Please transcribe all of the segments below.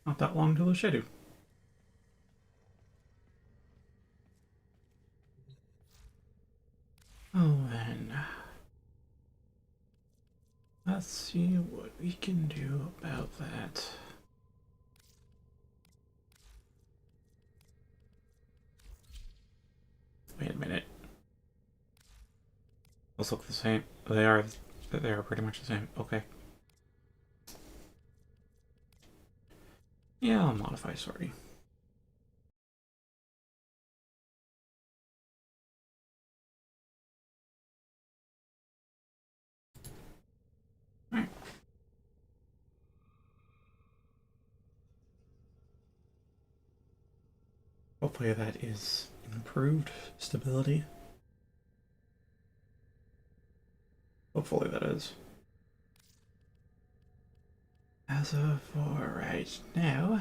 Not that long till the schedule. Oh, then. Let's see what we can do about that. Wait a minute. Those look the same. They are pretty much the same. Okay. Yeah, I'll modify sorry. Alright. Hopefully that is improved stability. Hopefully that is. As of right now.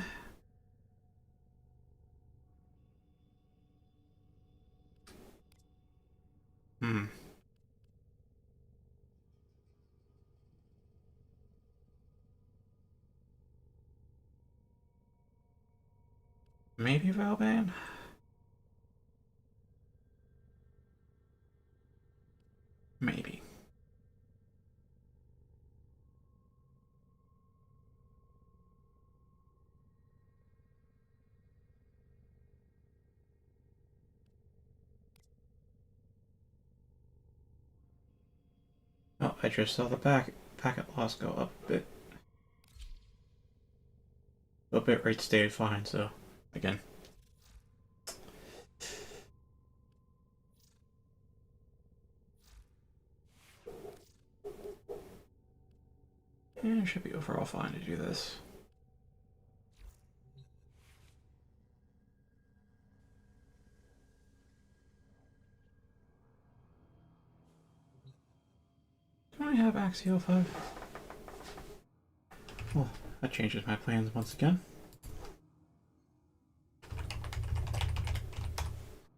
Hmm. Maybe Valban? Maybe. Oh, I just saw the packet loss go up a bit. The bit rate stayed fine, so again. Yeah, it should be overall fine to do this. Do I have Axial 5? Well, that changes my plans once again.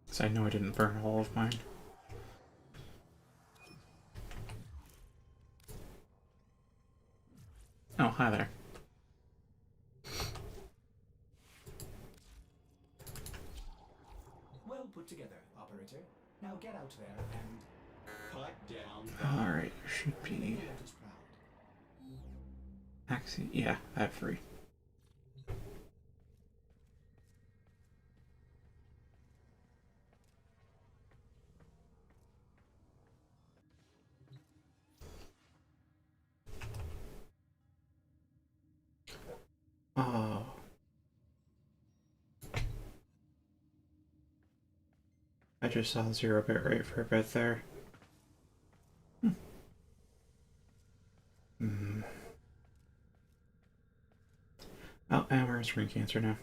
Because I know I didn't burn all of mine. Oh, hi there. Well put together, operator. Now get out there and cut down. Alright, should be Axial. Yeah, I have 3. Oh. I just saw 0-bit rate for a bit there. Hmm. Oh, and we're in screen cancer now.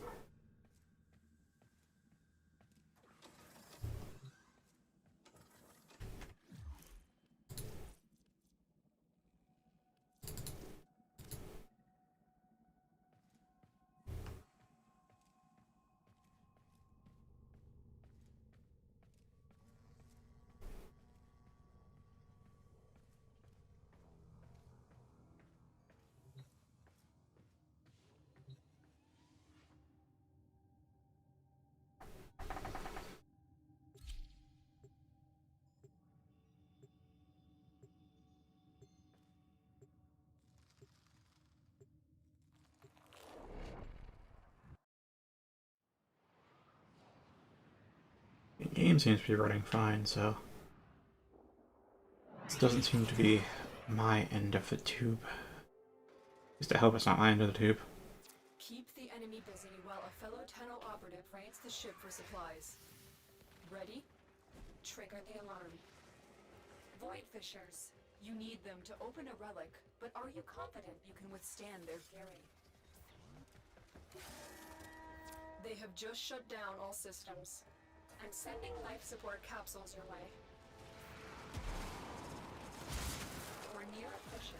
The game seems to be running fine, so this doesn't seem to be my end of the tube. At least I hope it's not my end of the tube. Keep the enemy busy while a fellow tunnel operative raids the ship for supplies. Ready? Trigger the alarm. Void Fishers. You need them to open a relic, but are you confident you can withstand their fury? They have just shut down all systems. I'm sending life support capsules your way. We're near a fissure.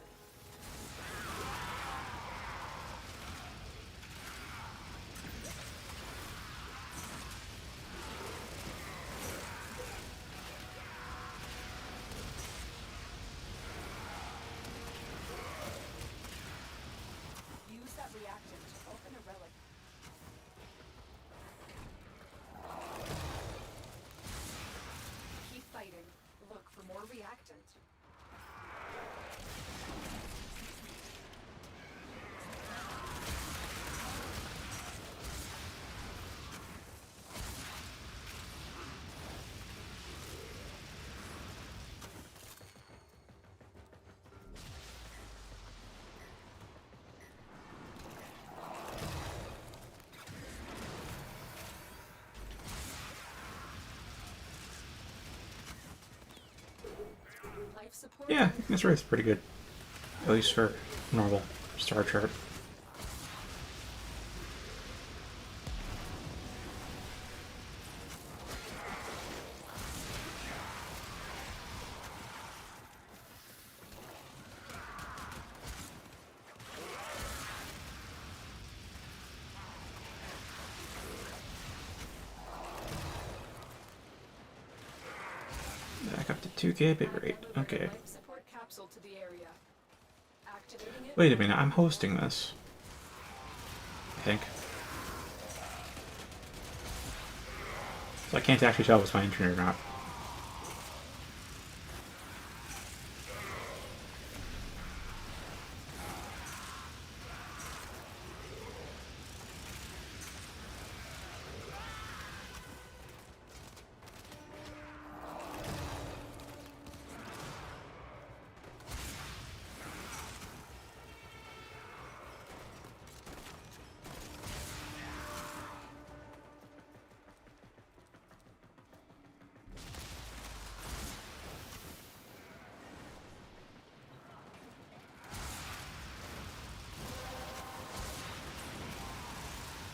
Use that reactant to open a relic. life support. Yeah, this rate's pretty good. At least for normal star chart. Back up to 2K bit rate. Okay. Life support capsule to the area. Activating it. Wait a minute, I'm hosting this. I think. So I can't actually tell if it's my internet or not.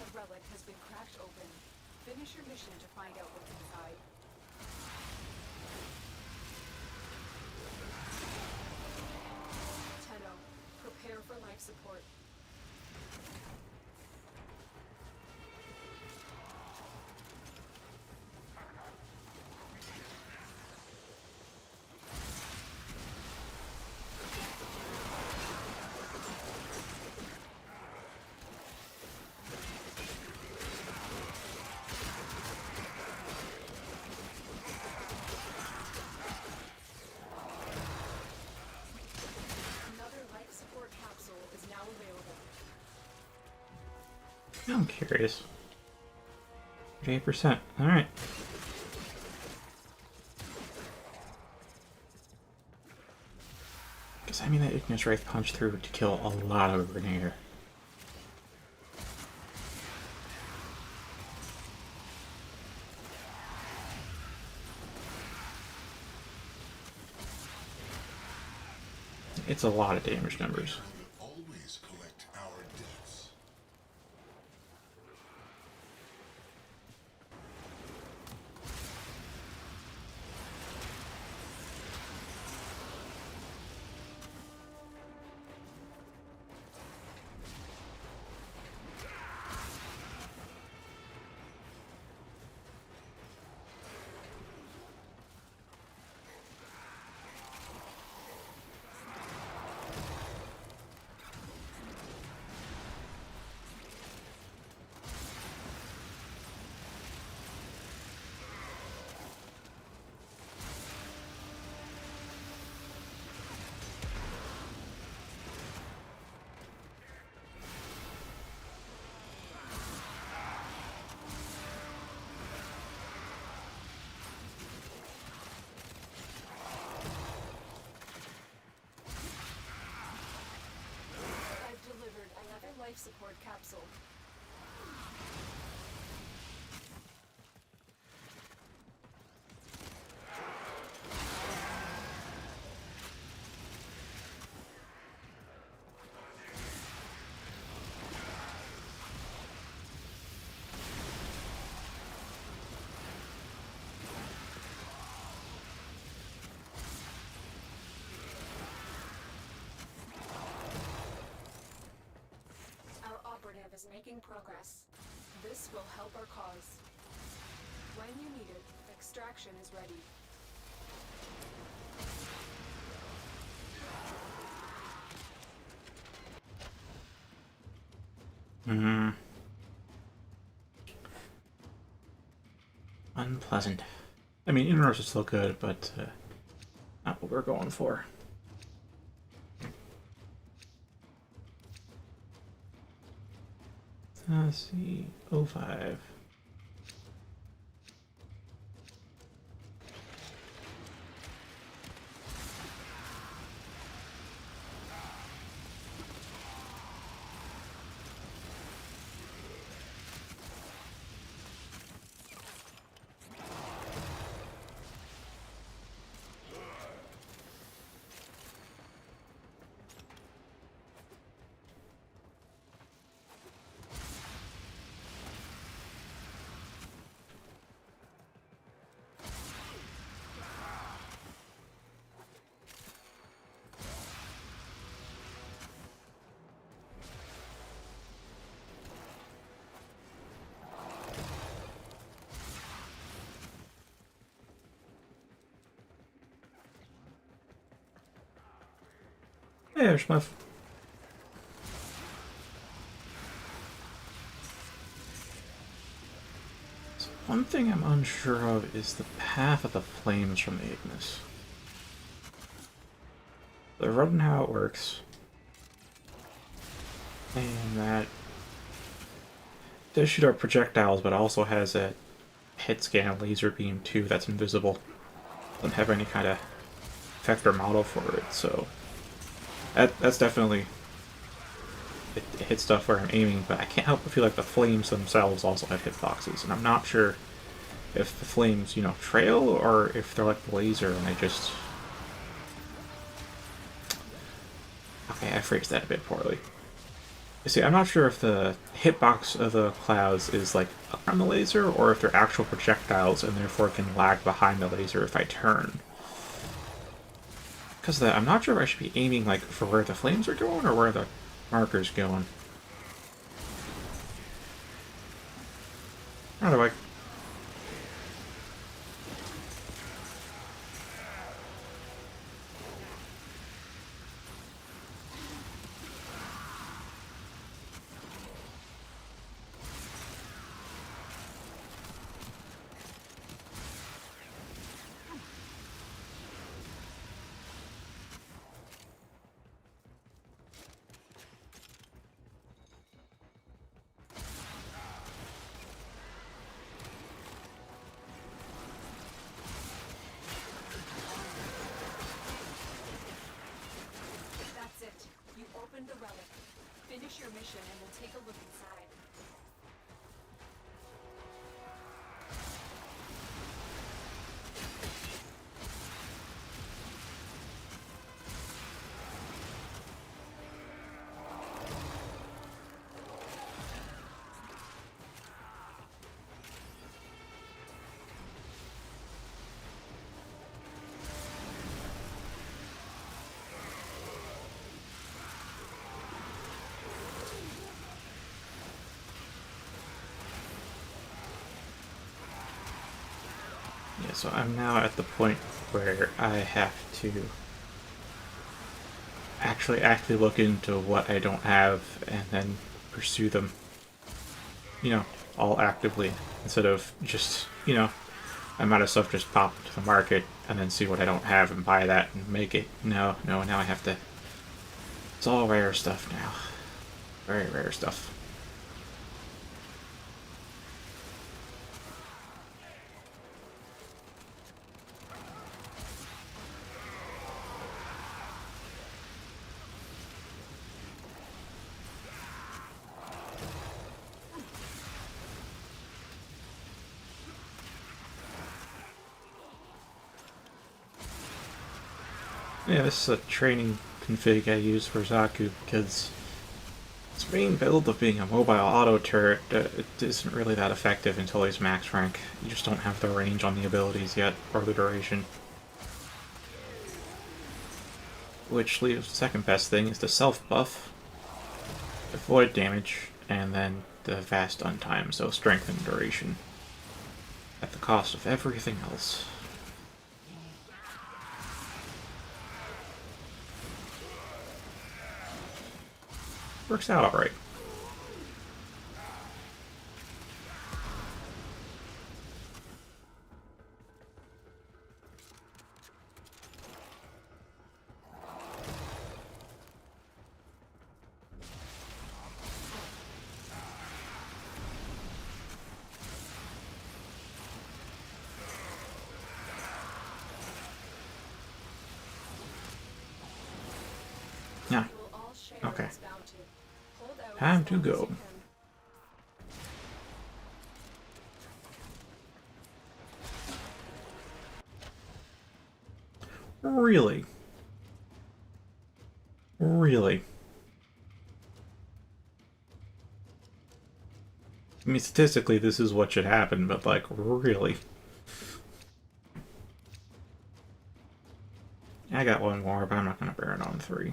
The relic has been cracked open. Finish your mission to find out what's inside. Tenno, prepare for life support. Another life support capsule is now available. I'm curious. 38%. Alright. Guess I mean that Ignis Wraith punched through to kill a lot of Grenadier. It's a lot of damage numbers. Always collect our debts. I've delivered another life support capsule. Our operative is making progress. This will help our cause. When you need it, extraction is ready. Unpleasant. I mean, inroads is still good, but not what we're going for. Let's see. 05. Hey, there's my. So one thing I'm unsure of is the path of the flames from the Ignis. The road and how it works. And that does shoot out projectiles, but also has a hit scan laser beam too that's invisible. Doesn't have any kind of effect or model for it, so that's definitely it hits stuff where I'm aiming, but I can't help but feel like the flames themselves also have hitboxes, and I'm not sure if the flames, you know, trail or if they're like the laser and they just... Okay, I phrased that a bit poorly. You see, I'm not sure if the hitbox of the clouds is like around the laser or if they're actual projectiles and therefore can lag behind the laser if I turn. Because I'm not sure if I should be aiming like for where the flames are going or where the marker's going. How do I... That's it. You opened the relic. Finish your mission and we'll take a look inside. Yeah, so I'm now at the point where I have to actually actively look into what I don't have and then pursue them, you know, all actively, instead of just, you know, I might as well just pop to the market and then see what I don't have and buy that and make it. No, now I have to... It's all rare stuff now. Very rare stuff. Yeah, this is a training config I use for Zaku because its main build of being a mobile auto turret it isn't really that effective until he's max rank. You just don't have the range on the abilities yet, or the duration. Which leaves the second best thing is the self-buff, avoid damage, and then the fast untime, so strength and duration. At the cost of everything else. Works out alright. Yeah. Okay. Time to go. Really? Really? I mean, statistically, this is what should happen, but, like, really? I got one more, but I'm not gonna burn on 3.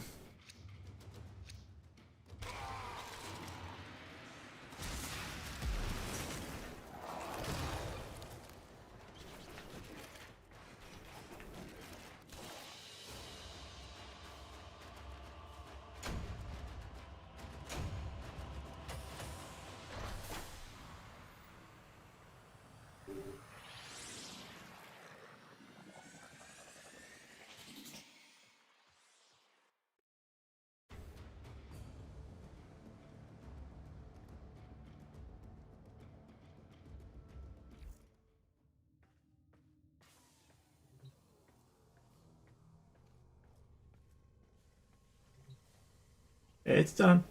It's done.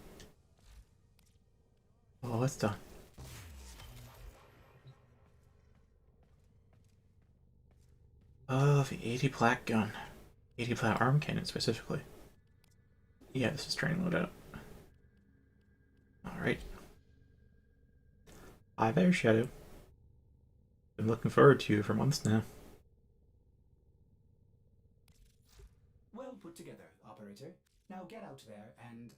Oh, it's done. Oh, the 80 plat gun. 80 plat arm cannon specifically. Yeah, this is training loadout. Alright. Hi there, Shadow. Been looking forward to you for months now. Well put together, operator. Now get out there and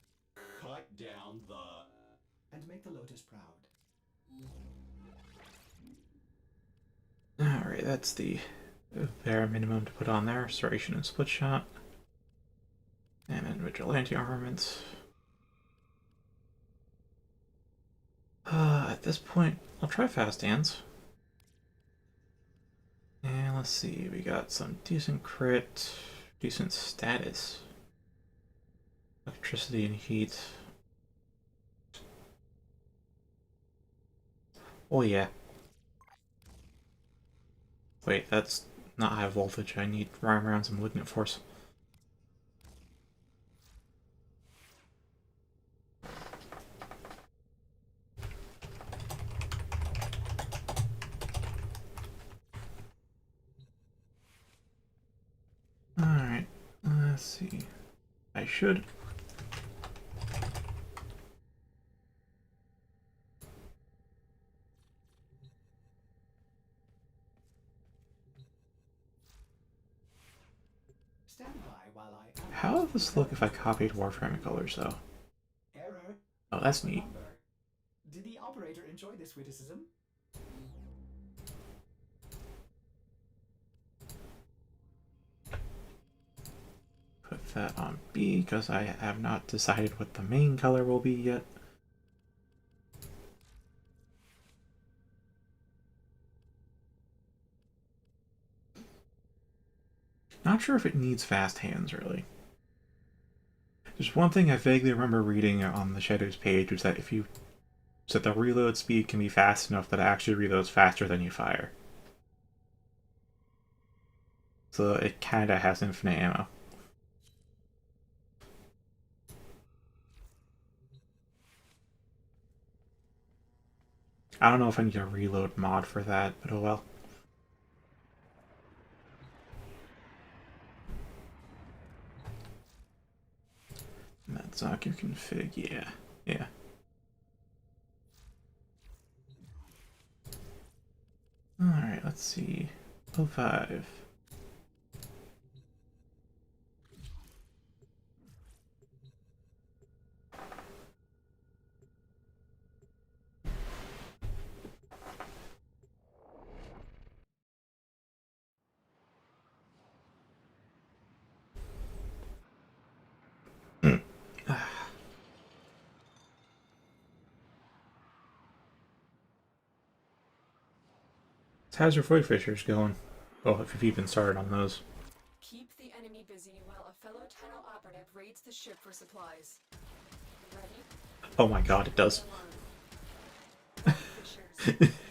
Cut down the... make the Lotus proud. Alright, that's the bare minimum to put on there. Restoration and split shot. And then vigilante armaments. At this point, I'll try fast hands. And let's see, we got some decent crit, decent status. Electricity and heat. Oh yeah. Wait, that's not high voltage. I need rhyme around some malignant force. Alright, let's see. I should. Stand by while I... How would this look if I copied Warframe colors, though? Error. Oh, that's neat. Did the operator enjoy this witticism? Put that on B, because I have not decided what the main color will be yet. Not sure if it needs fast hands, really. There's one thing I vaguely remember reading on the Shadows page, was that if you... so that the reload speed can be fast enough that it actually reloads faster than you fire. So it kinda has infinite ammo. I don't know if I need a reload mod for that, but oh well. That's not your config, yeah. Yeah. Alright, let's see. 05. How's your Void Fishers going? Well, if you've even started on those. Keep the enemy busy while a fellow tunnel operative raids the ship for supplies. Ready? Oh my god, it does. Alarm.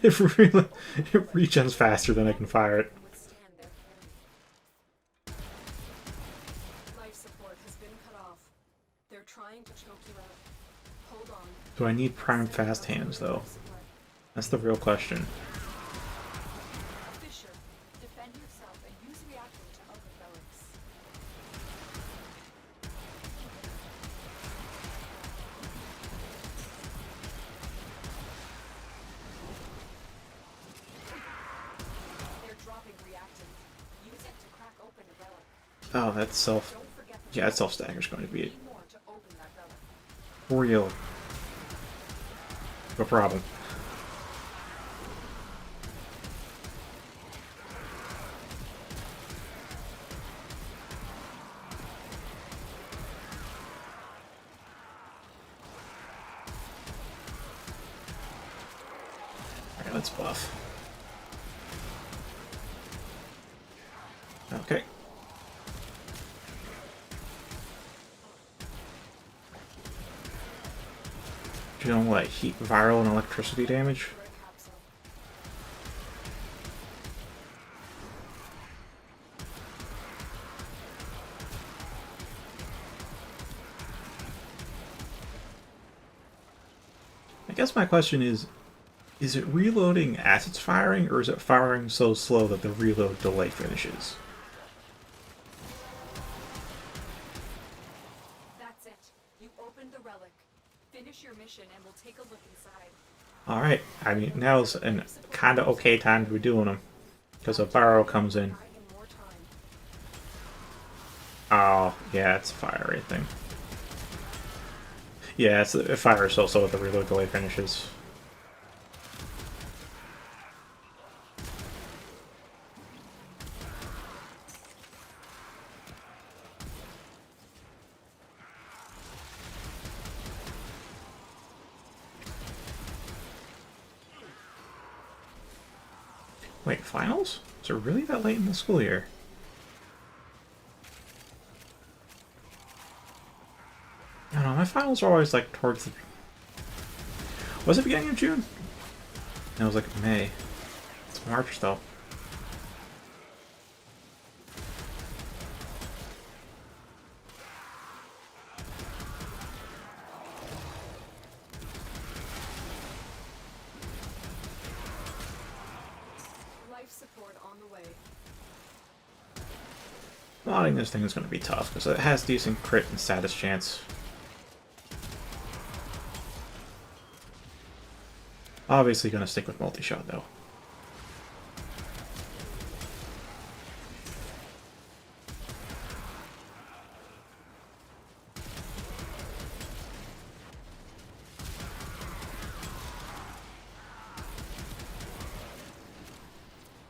Fishers, It regens faster than I can fire it. withstand their fury. Life support has been cut off. They're trying to choke you out. Hold on. Do I need prime fast hands, though? That's the real question. Fisher, defend yourself and use reactor to open relics. They're dropping reactant. Use it to crack open a relic. Oh, that's self... Don't forget the yeah, that self-stagger's going to be need more to open that relic. real. No problem. Alright, let's buff. Okay. You don't like heat, viral, and electricity damage? For a capsule. guess my question is it reloading as it's firing, or is it firing so slow that the reload delay finishes? That's it. You opened the relic. Finish your mission and we'll take a look inside. Alright, I mean, now's a kind of okay time to be doing them, because a barrow comes in. Buy him more time. Oh, yeah, it's a fire rate thing. Yeah, it fires so slow that the reload delay finishes. Wait, finals? Is it really that late in the school year? I don't know, my finals are always like towards the... Was it beginning of June? No, it was like May. It's March though. Life support on the way. Modding this thing is going to be tough, because it has decent crit and status chance. Obviously going to stick with multi-shot though.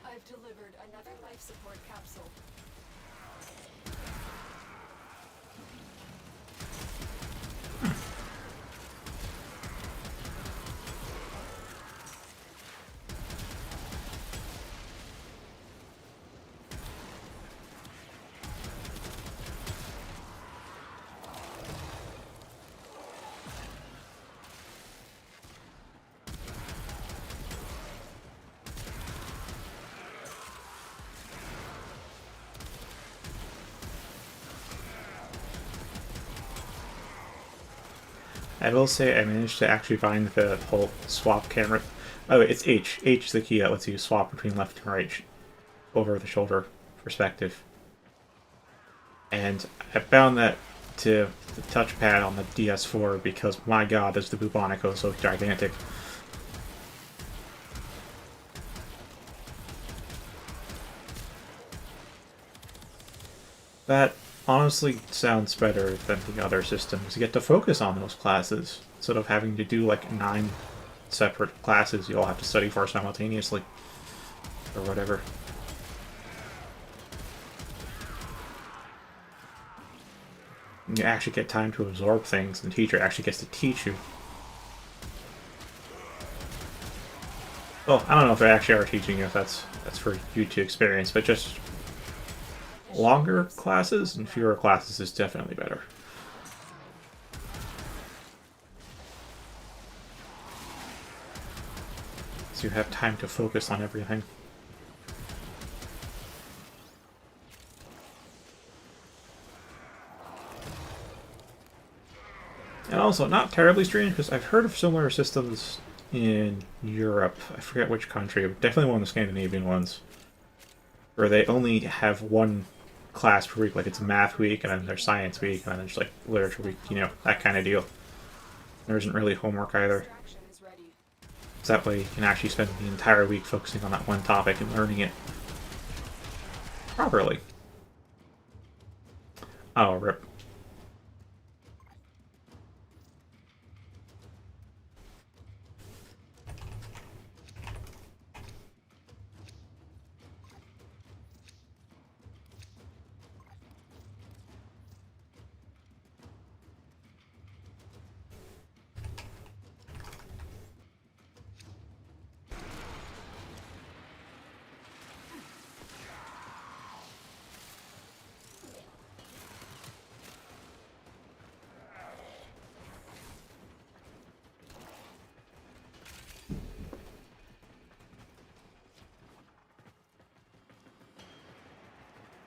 I've delivered another life support capsule. I will say I managed to actually find the whole swap camera. Oh, it's H. H is the key that lets you swap between left and right over the shoulder perspective. And I found that to the touchpad on the DS4 because, my god, is the Bubonico so gigantic. That honestly sounds better than the other systems. You get to focus on those classes instead of having to do like 9 separate classes you all have to study for simultaneously or whatever. And you actually get time to absorb things, and the teacher actually gets to teach you. Well, I don't know if they actually are teaching you, if that's for you to experience, but just longer classes and fewer classes is definitely better. So you have time to focus on everything. And also, not terribly strange, because I've heard of similar systems in Europe. I forget which country, but definitely one of the Scandinavian ones, where they only have one class per week, like it's math week, and then there's science week, and then there's like literature week, you know, that kind of deal. There isn't really homework either. Extraction is ready. So that way you can actually spend the entire week focusing on that one topic and learning it properly. Oh, rip.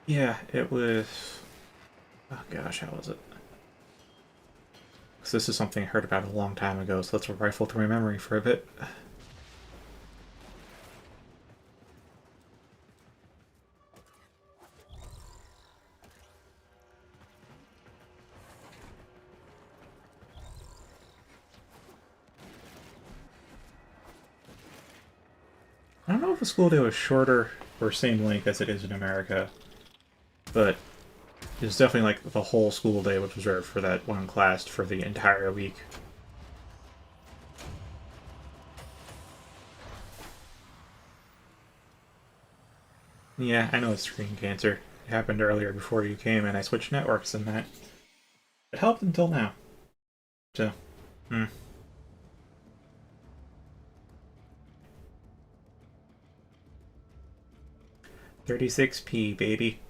Yeah, it was... Oh gosh, how was it? because this is something I heard about a long time ago, so let's rifle through my memory for a bit. I don't know if the school day was shorter or same length as it is in America, but it's definitely like the whole school day was reserved for that one class for the entire week. Yeah, I know it's screen cancer. It happened earlier before you came, and I switched networks and that. It helped until now. So, 36p, baby.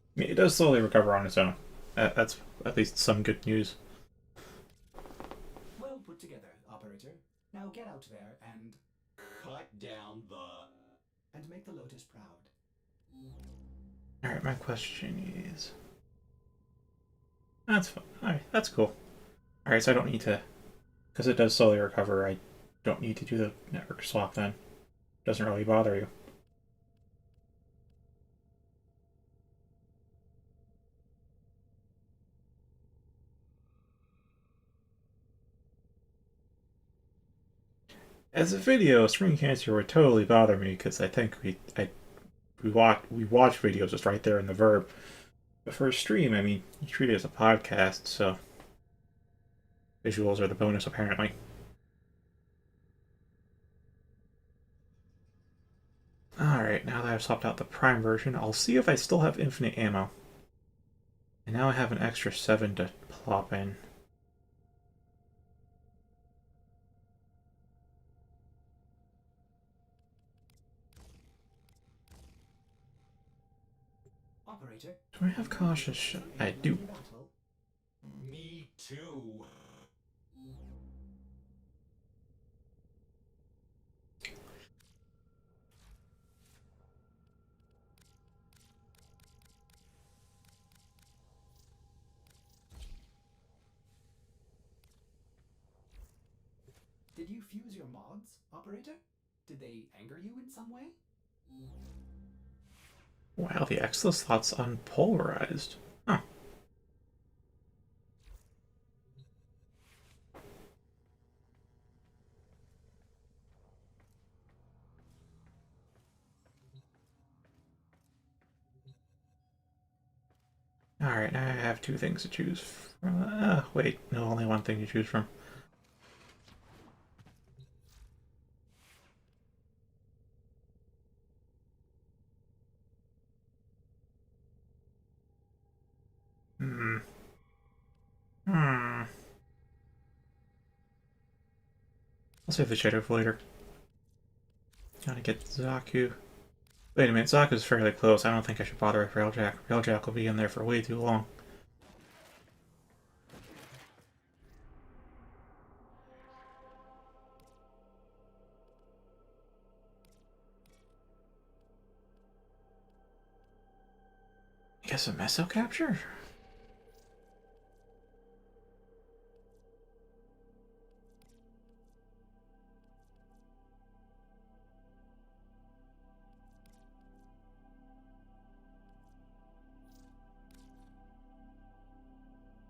I mean, it does slowly recover on its own. That's at least some good news. Well put together, operator. Now get out there and Cut down the... make the Lotus proud. Alright, my question is... That's fine. Alright, that's cool. Alright, so I don't need to... Because it does slowly recover, I don't need to do the network swap then. Doesn't really bother you. As a video, screen cancer would totally bother me because I think we watch videos just right there in the verb. But for a stream, I mean, you treat it as a podcast, so visuals are the bonus apparently. Alright, now that I've swapped out the Prime version, I'll see if I still have infinite ammo. And now I have an extra 7 to plop in. Operator. Do I have cautious shot? I do. Battle. Me too. Did you fuse your mods, operator? Did they anger you in some way? Wow, the Exla slot's unpolarized. Huh. Alright, now I have two things to choose from. Wait, no, only one thing to choose from. Hmm. Hmm. I'll save the shadow for later. Gotta get Zaku. Wait a minute, Zaku's fairly close. I don't think I should bother with Railjack. Railjack will be in there for way too long. I guess a Meso capture?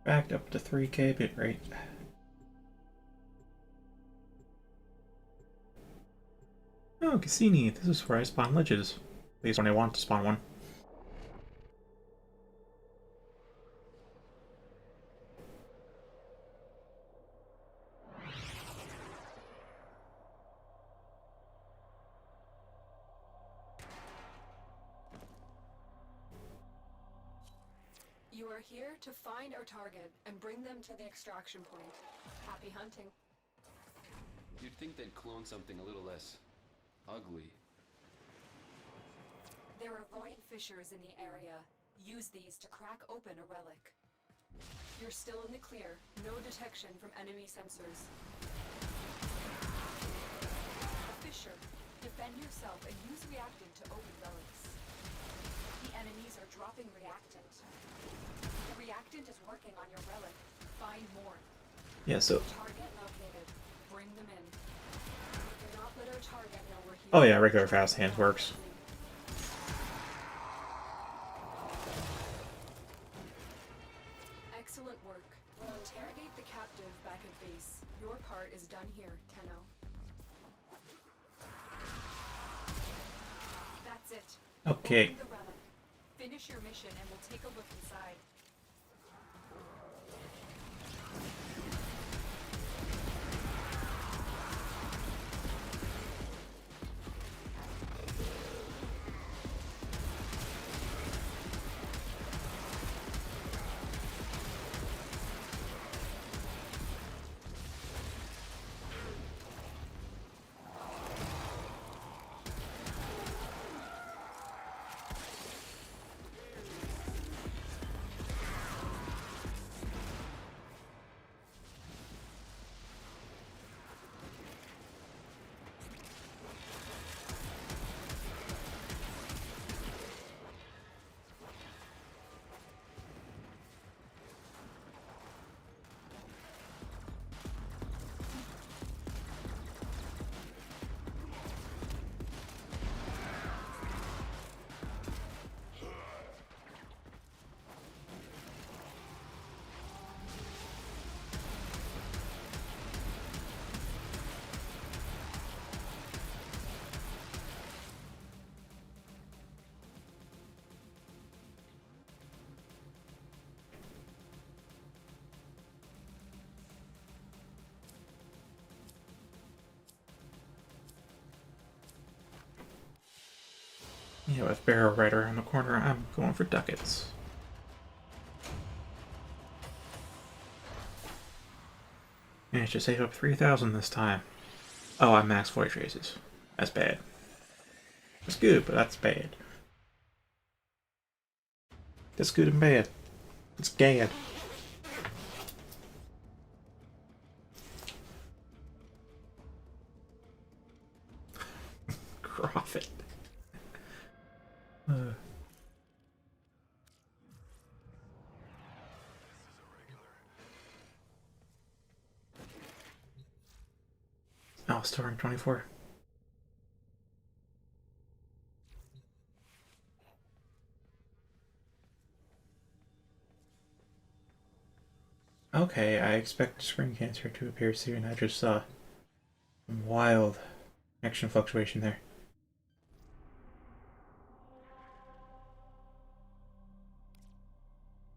Backed up to 3K bitrate. Oh, Cassini, this is where I spawn ledges. At least when I want to spawn one. You are here to find our target and bring them to the extraction point. Happy hunting. You'd think they'd clone something a little less ugly. There are void fissures in the area. Use these to crack open a relic. You're still in the clear. No detection from enemy sensors. Fisher, defend yourself and use reactant to open relics. The enemies are dropping reactant. The reactant is working on your relic. Find more. Yeah, so... Target located. Bring them in. Do not let our target know we're here. Oh yeah, regular fast hands works. Excellent work. Interrogate the captive back at base. Your part is done here, Tenno. That's it. Okay. Open the relic. Finish your mission and we'll take a look inside. Yeah, with Barrow right around the corner, I'm going for ducats. Managed to save up 3,000 this time. Oh, I maxed void traces. That's bad. That's good, but that's bad. That's good and bad. It's gad. Profit. Oh, still rank 24. Okay, I expect screen cancer to appear soon. I just saw some wild action fluctuation there.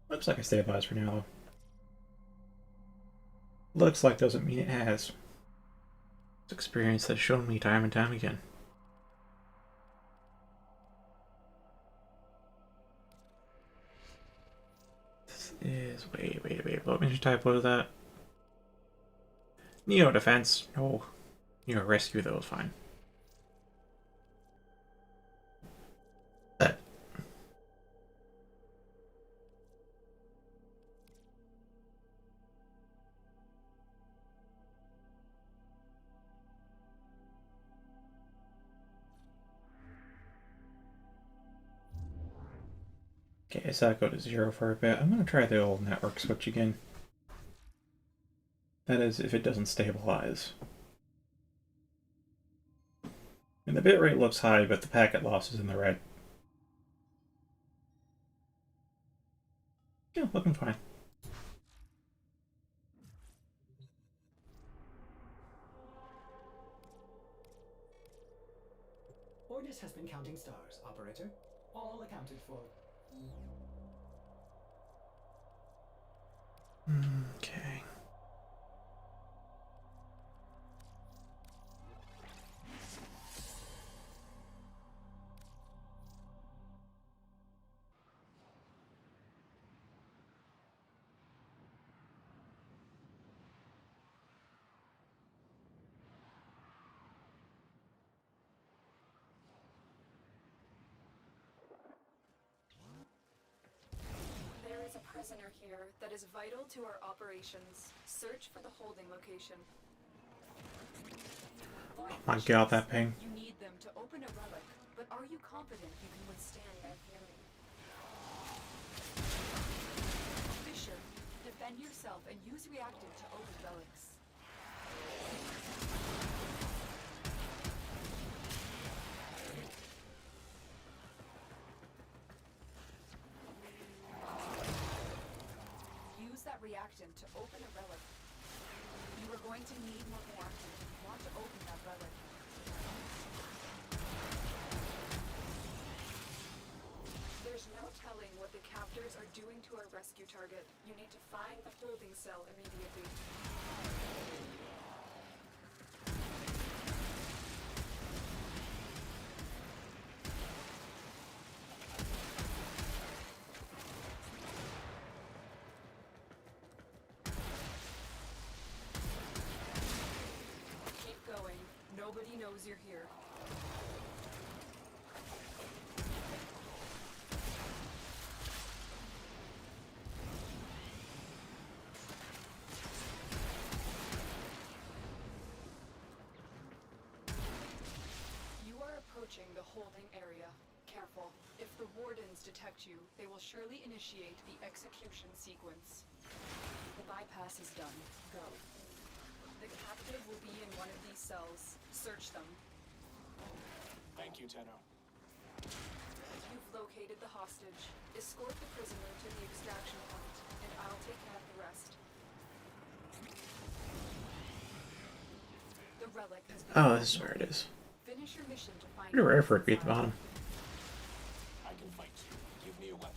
Looks like I stabilized for now, though. Looks like doesn't mean it has. This experience has shown me time and time again. This is... wait. What mission type was that? Neo Defense. No. Neo Rescue, though, is fine. Okay, so that go to 0 for a bit. I'm going to try the old network switch again. That is, if it doesn't stabilize. And the bitrate looks high, but the packet loss is in the red. Yeah, looking fine. Ordis has been counting stars, operator. All accounted for. Okay. prisoner here that is vital to our operations. Search for the holding location. Oh my god, that ping. You need them to open a relic, but are you confident you can withstand their fury? Fisher, defend yourself and use reactive to open relics. Use that reactant to open a relic. You are going to need more reactant if you want to open that relic. There's no telling what the captors are doing to our rescue target. You need to find the holding cell immediately. Keep going. Nobody knows you're here. You are approaching the holding area. Careful. If the wardens detect you, they will surely initiate the execution sequence. The bypass is done. Go. The captive will be in one of these cells. Search them. Thank you, Tenno. You've located the hostage. Escort the prisoner to the extraction point, and I'll take care of the rest. The relic has been... Oh, this is where it is. Finish your mission to find... Pretty rare for it to be at the bottom. I can fight you. Give me a weapon.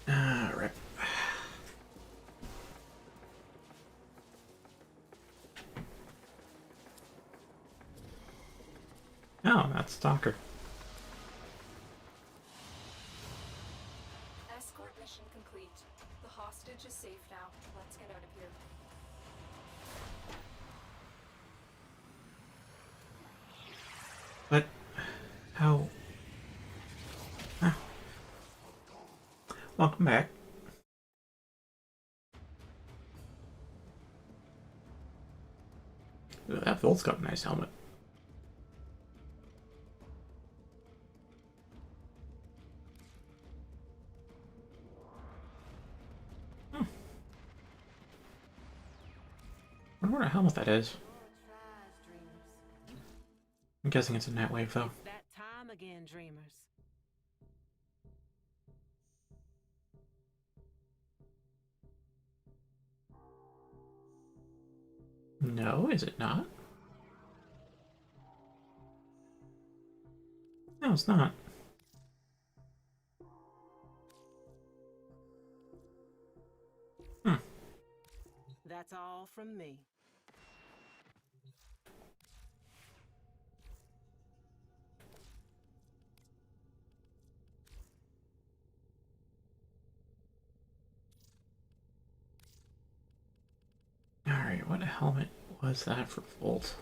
Alright. Oh, that's Stalker. Escort mission complete. The hostage is safe now. Let's get out of here. What? How? Ah. Welcome back. Ooh, that Volt's got a nice helmet. I wonder what a helmet that is. I'm guessing it's a Nightwave though. It's that time again, dreamers. No, is it not? No, it's not. That's all from me. Alright, what helmet was that for Volt?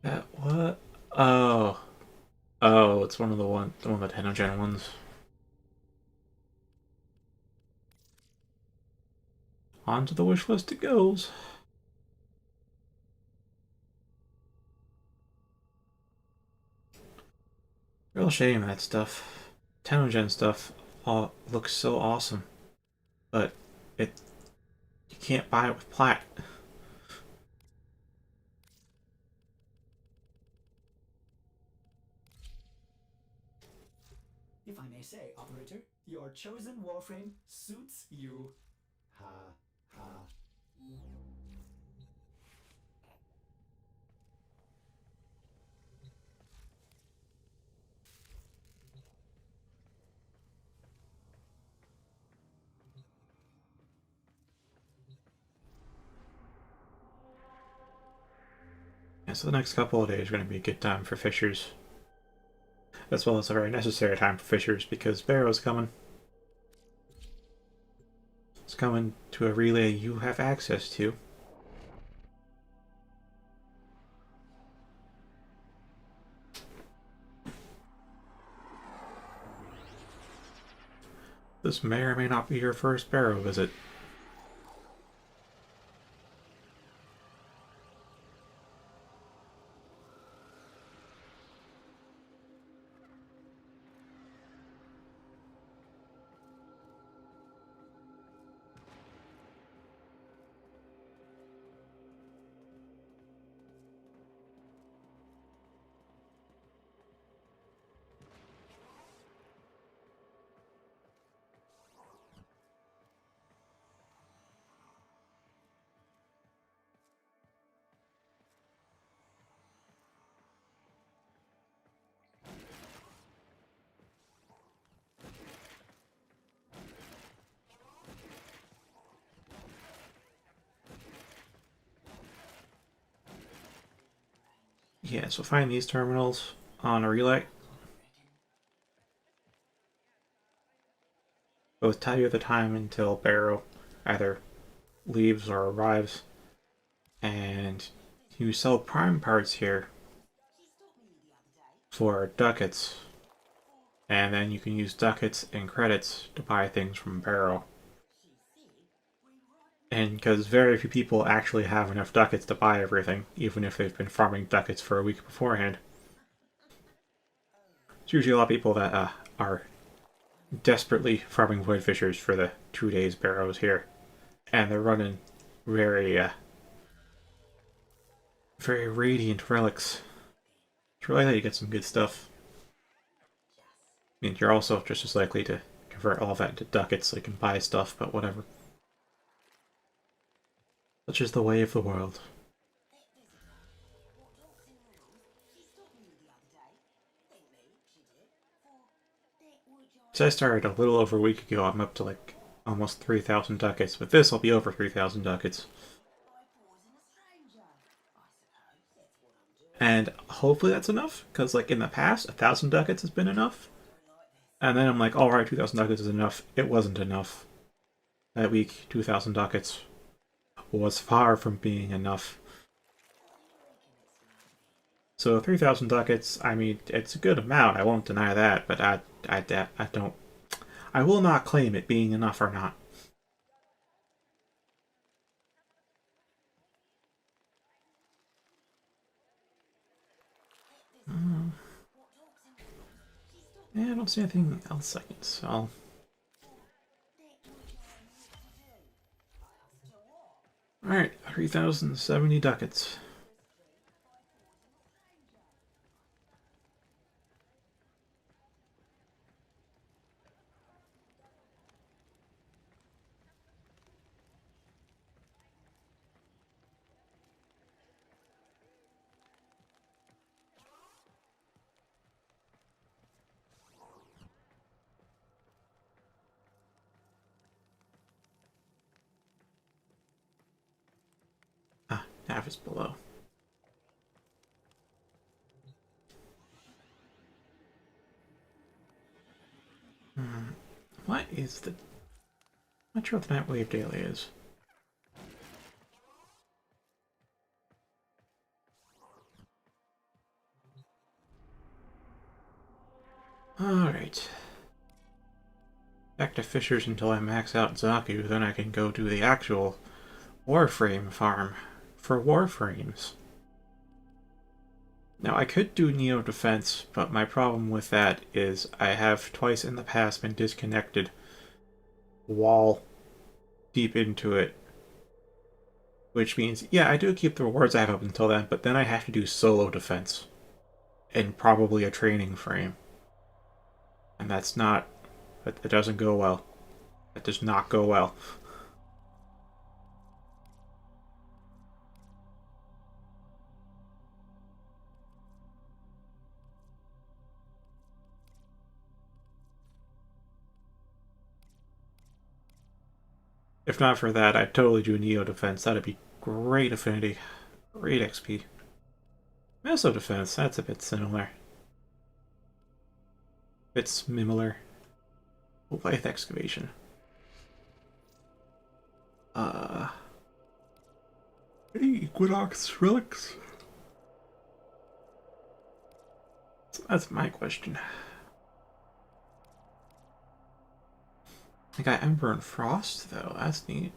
That what? Oh. Oh, it's one of the one of the Tenogen ones. Onto the wish list it goes. Real shame that stuff. Tenogen stuff all looks so awesome. But you can't buy it with plat. If I may say, operator, your chosen warframe suits you. Ha ha. Yeah, so the next couple of days are going to be a good time for fishers. as well as a very necessary time for fishers because Barrow's coming. It's coming to a relay you have access to. This may or may not be your first Barrow visit. Yeah, so find these terminals on a relay. Both tell you the time until Barrow either leaves or arrives. And you sell prime parts here for ducats. And then you can use ducats and credits to buy things from Barrow. And because very few people actually have enough ducats to buy everything, even if they've been farming ducats for a week beforehand. It's usually a lot of people that are desperately farming void fishers for the 2 days Barrows here. And they're running very radiant relics. It's really how you get some good stuff. I mean, you're also just as likely to convert all of that into ducats so you can buy stuff, but whatever. Such is the way of the world. So I started a little over a week ago. I'm up to like almost 3,000 ducats. With this, I'll be over 3,000 ducats. And hopefully that's enough, because like in the past, 1,000 ducats has been enough. And then I'm like, alright, 2,000 ducats is enough. It wasn't enough. That week, 2,000 ducats was far from being enough. So 3,000 ducats, I mean, it's a good amount, I won't deny that, but I don't... I will not claim it being enough or not. Yeah, I don't see anything else I can sell. Alright, 3,070 ducats. Ah, half is below. What is the... I'm not sure what the Nightwave Daily is. Alright. Back to Fishers until I max out Zaku, then I can go do the actual Warframe farm for Warframes. Now, I could do Neo Defense, but my problem with that is I have twice in the past been disconnected wall deep into it. Which means, yeah, I do keep the rewards I have up until then, but then I have to do solo defense. And probably a training frame. And that's not... It doesn't go well. It does not go well. If not for that, I'd totally do Neo Defense. That'd be great affinity. Great XP. Meso Defense, that's a bit similar. It's Mimler. Lithe excavation. Any Equinox relics? That's my question. I got Ember and Frost, though. That's neat.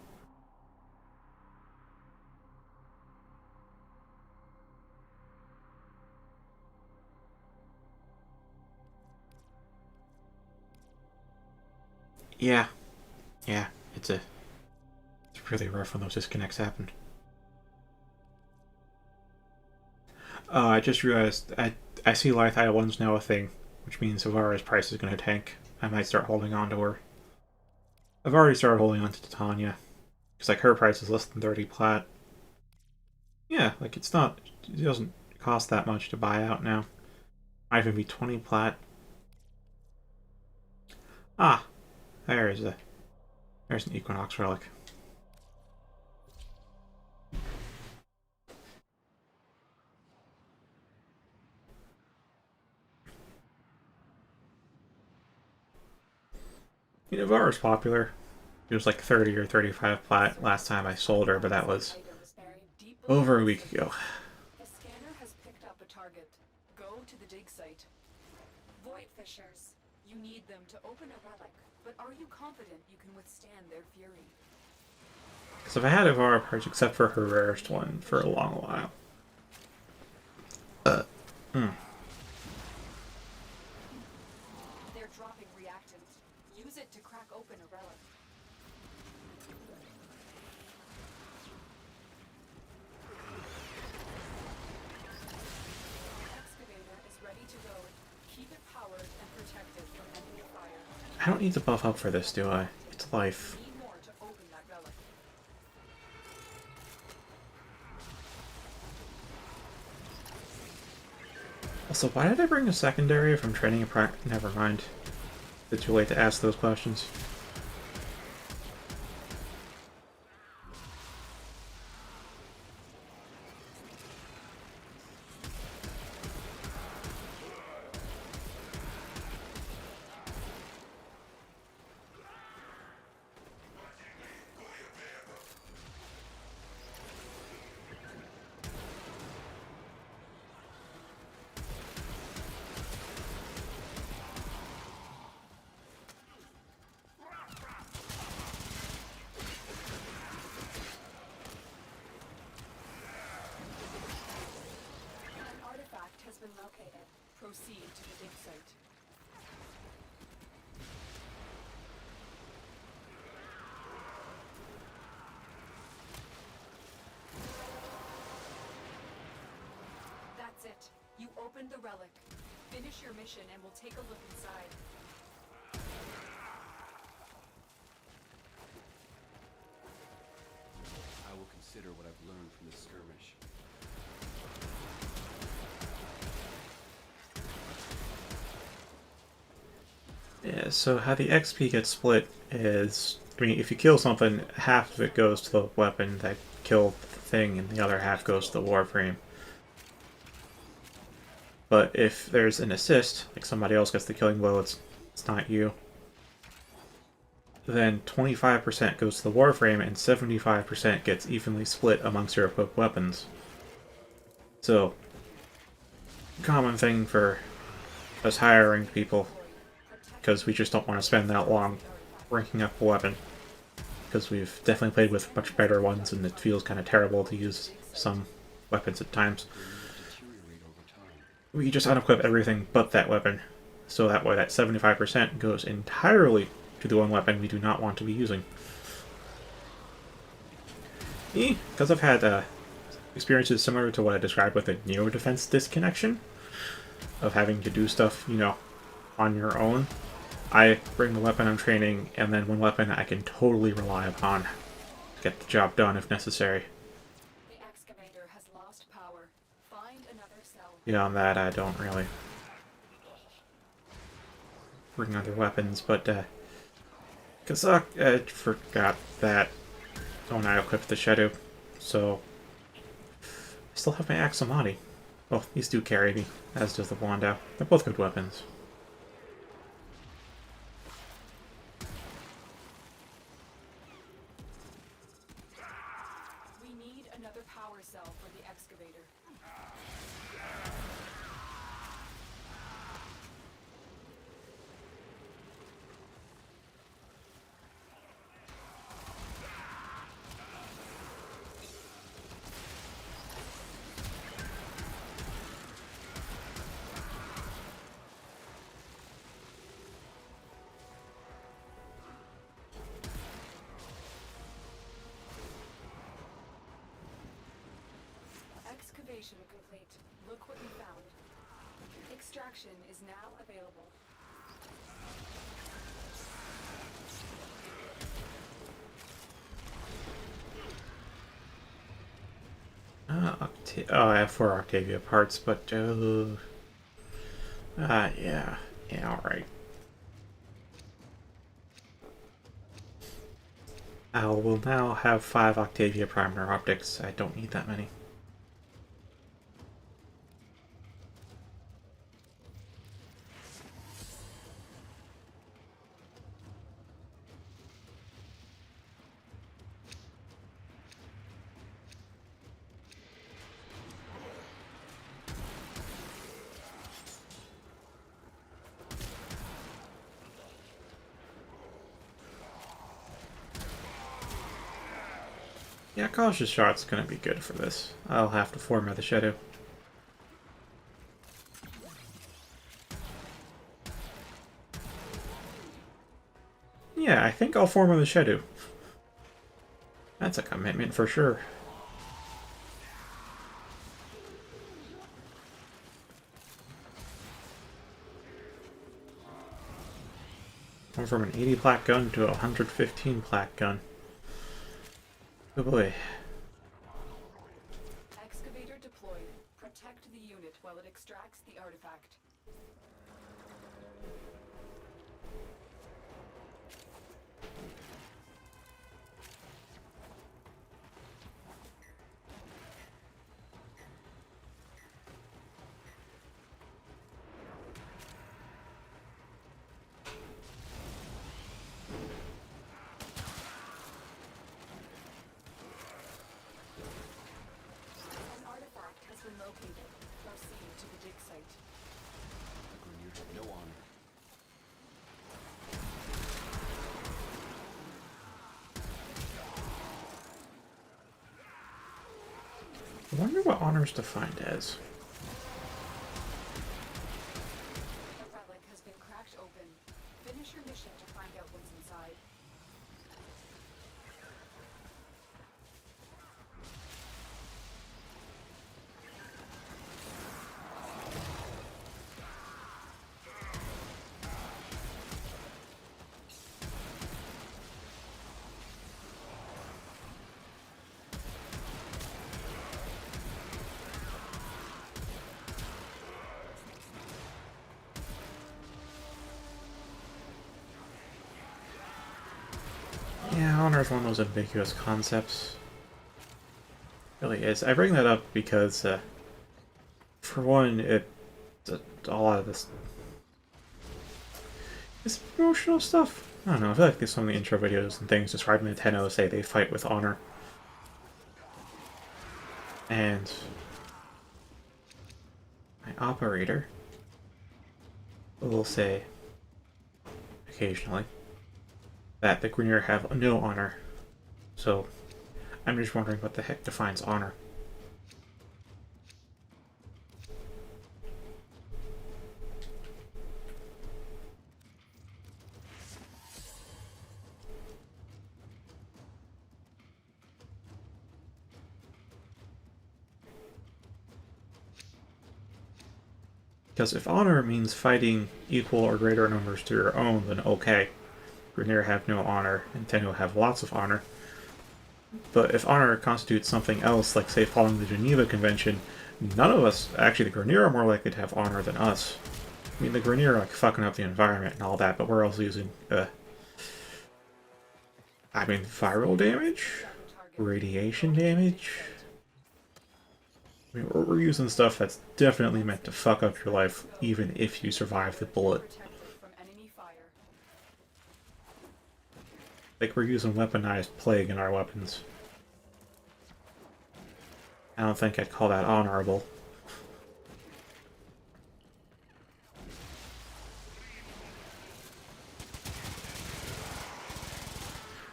Yeah. Yeah. It's really rough when those disconnects happen. I just realized I see Lithe Island's now a thing, which means Avara's price is going to tank. I might start holding on to her. I've already started holding on to Titania. Because, like, her price is less than 30 plat. Yeah, like, it doesn't cost that much to buy out now. Might even be 20 plat. Ah, there's an Equinox relic. You know, Vara's popular. It was like 30 or 35 plat last time I sold her, but that was over a week ago. The scanner has picked up a target. Go to the dig site. Void fishers. You need them to open a relic, but are you confident you can withstand their fury? Because I've had Avara parts except for her rarest one for a long while. They're dropping reactant. Use it to crack open a relic. Excavator is ready to go. Keep it powered and protected from enemy fire. I don't need to buff up for this, do I? It's life. Need more to open that relic. Also, why did I bring a secondary if I'm training a Never mind. It's too late to ask those questions. An artifact has been located. Proceed to the dig site. That's it. You opened the relic. Finish your mission and we'll take a look inside. I will consider what I've learned from this skirmish. Yeah, so how the XP gets split is, I mean, if you kill something, half of it goes to the weapon that killed the thing, and the other half goes to the warframe. But if there's an assist, like somebody else gets the killing blow, it's not you, then 25% goes to the warframe, and 75% gets evenly split amongst your equipped weapons. So, common thing for us higher ranked people, because we just don't want to spend that long ranking up a weapon. Because we've definitely played with much better ones, and it feels kind of terrible to use some weapons at times. We just unequip everything but that weapon, so that way that 75% goes entirely to the one weapon we do not want to be using. Because I've had experiences similar to what I described with the Neo Defense disconnection, of having to do stuff, you know, on your own. I bring the weapon I'm training, and then one weapon I can totally rely upon to get the job done if necessary. The excavator has lost power. Find another cell. Beyond that, I don't really bring other weapons, but Kazak, I forgot that when I equipped the Shadow, so I still have my Axamati. Well, these do carry me, as does the Blondau. They're both good weapons. another power cell for the excavator. Excavation complete. Look what we found. Extraction is now available. I have 4 Octavia parts, but yeah, all right. I will now have 5 Octavia Primer optics. I don't need that many. Yeah, Cautious Shot's gonna be good for this. I'll have to format the Shadow. Yeah, I think I'll format the Shadow. That's a commitment for sure. Went from an 80 plaque gun to a 115 plaque gun. Oh boy. Excavator deployed. Protect the unit while it extracts the artifact. An artifact has been located. Proceed to the dig site. The Grenier have no honor. I wonder what honor's defined as. The relic has been cracked open. Finish your mission to find out what's inside. Yeah, honor is one of those ambiguous concepts. It really is. I bring that up because, for one, a lot of this promotional stuff. I don't know. I feel like there's some of the intro videos and things describing the Tenno say they fight with honor, and my operator will say occasionally that the Grenier have no honor. So I'm just wondering what the heck defines honor. Because if honor means fighting equal or greater numbers to your own, then okay. Grenier have no honor, and Tenno have lots of honor. But if honor constitutes something else, like say following the Geneva Convention, none of us, actually the Grenier are more likely to have honor than us. I mean, the Grenier are like fucking up the environment and all that, but we're also using, viral damage? Radiation damage? I mean, we're using stuff that's definitely meant to fuck up your life, even if you survive the bullet. Protected from enemy fire. Like, we're using weaponized plague in our weapons. I don't think I'd call that honorable.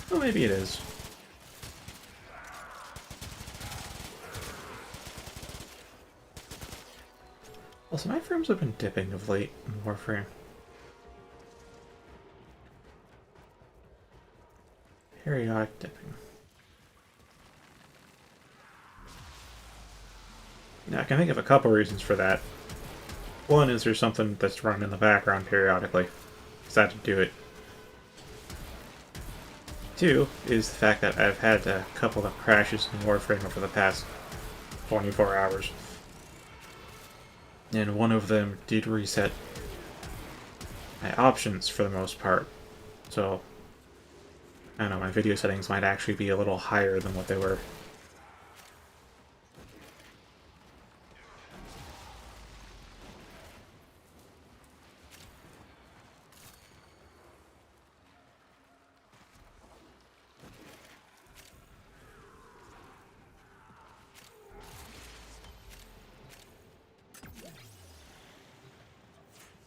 Well, maybe it is. Also, my frames have been dipping of late in Warframe. Periodic dipping. Now, I can think of a couple reasons for that. One is there's something that's running in the background periodically. Decided to do it. Two is the fact that I've had a couple of crashes in Warframe over the past 24 hours. And one of them did reset my options for the most part. So, I don't know, my video settings might actually be a little higher than what they were.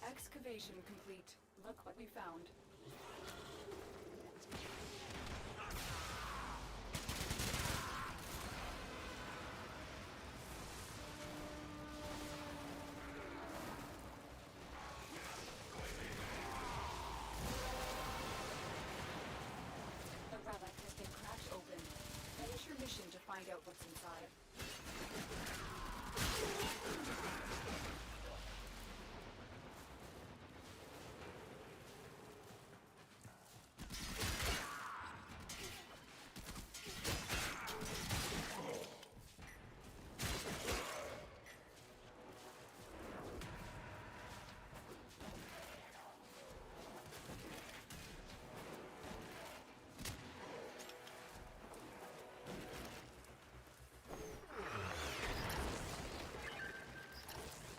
Excavation complete. Look what we found. The relic has been cracked open. Finish your mission to find out what's inside.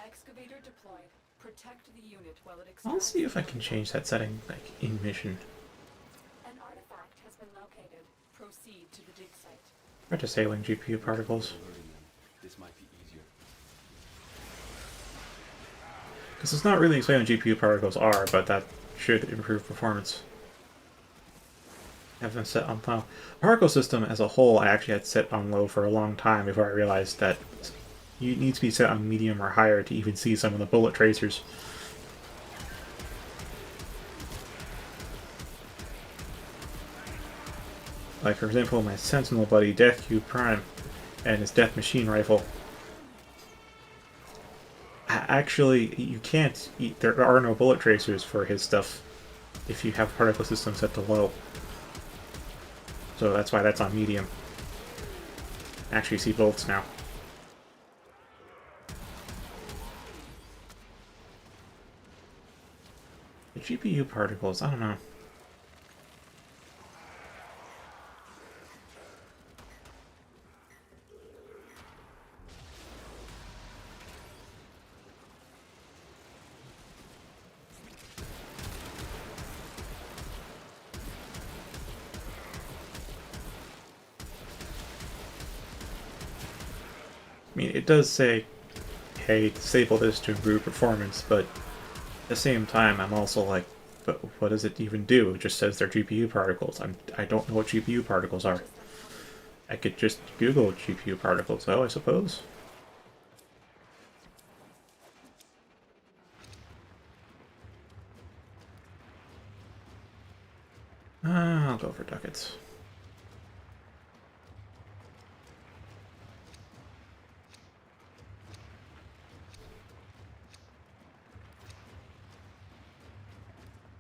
Excavator deployed. Protect the unit while it I'll expands. see if I can change that setting, like, in mission. An artifact has been located. Proceed to the dig site. Try disabling GPU particles. Alerting them. This might be easier. Because it's not really explaining what GPU particles are, but that should improve performance. Have them set on low. Particle system as a whole, I actually had set on low for a long time before I realized that you need to be set on medium or higher to even see some of the bullet tracers. Like, for example, my Sentinel buddy, Death Cube Prime, and his Death Machine Rifle. Actually, you can't... There are no bullet tracers for his stuff if you have particle system set to low. So that's why that's on medium. Actually see bullets now. The GPU particles, I don't know. I mean, it does say, hey, disable this to improve performance, but at the same time, I'm also like, but what does it even do? It just says they're GPU particles. I don't know what GPU particles are. I could just Google GPU particles, though, I suppose. I'll go for ducats.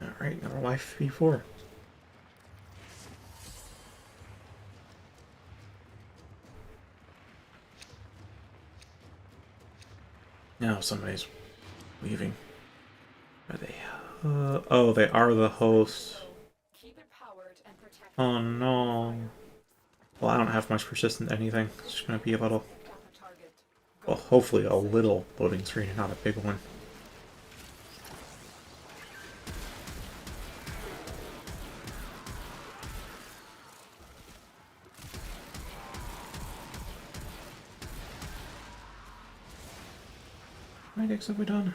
Alright, another life before. Now somebody's leaving. Are they? Oh, they are the hosts. Keep it powered and protect. Oh no. Well, I don't have much persistent anything. It's just gonna be a little, Pick up a target. well, hopefully a little loading screen and not a big one. How many decks have we done?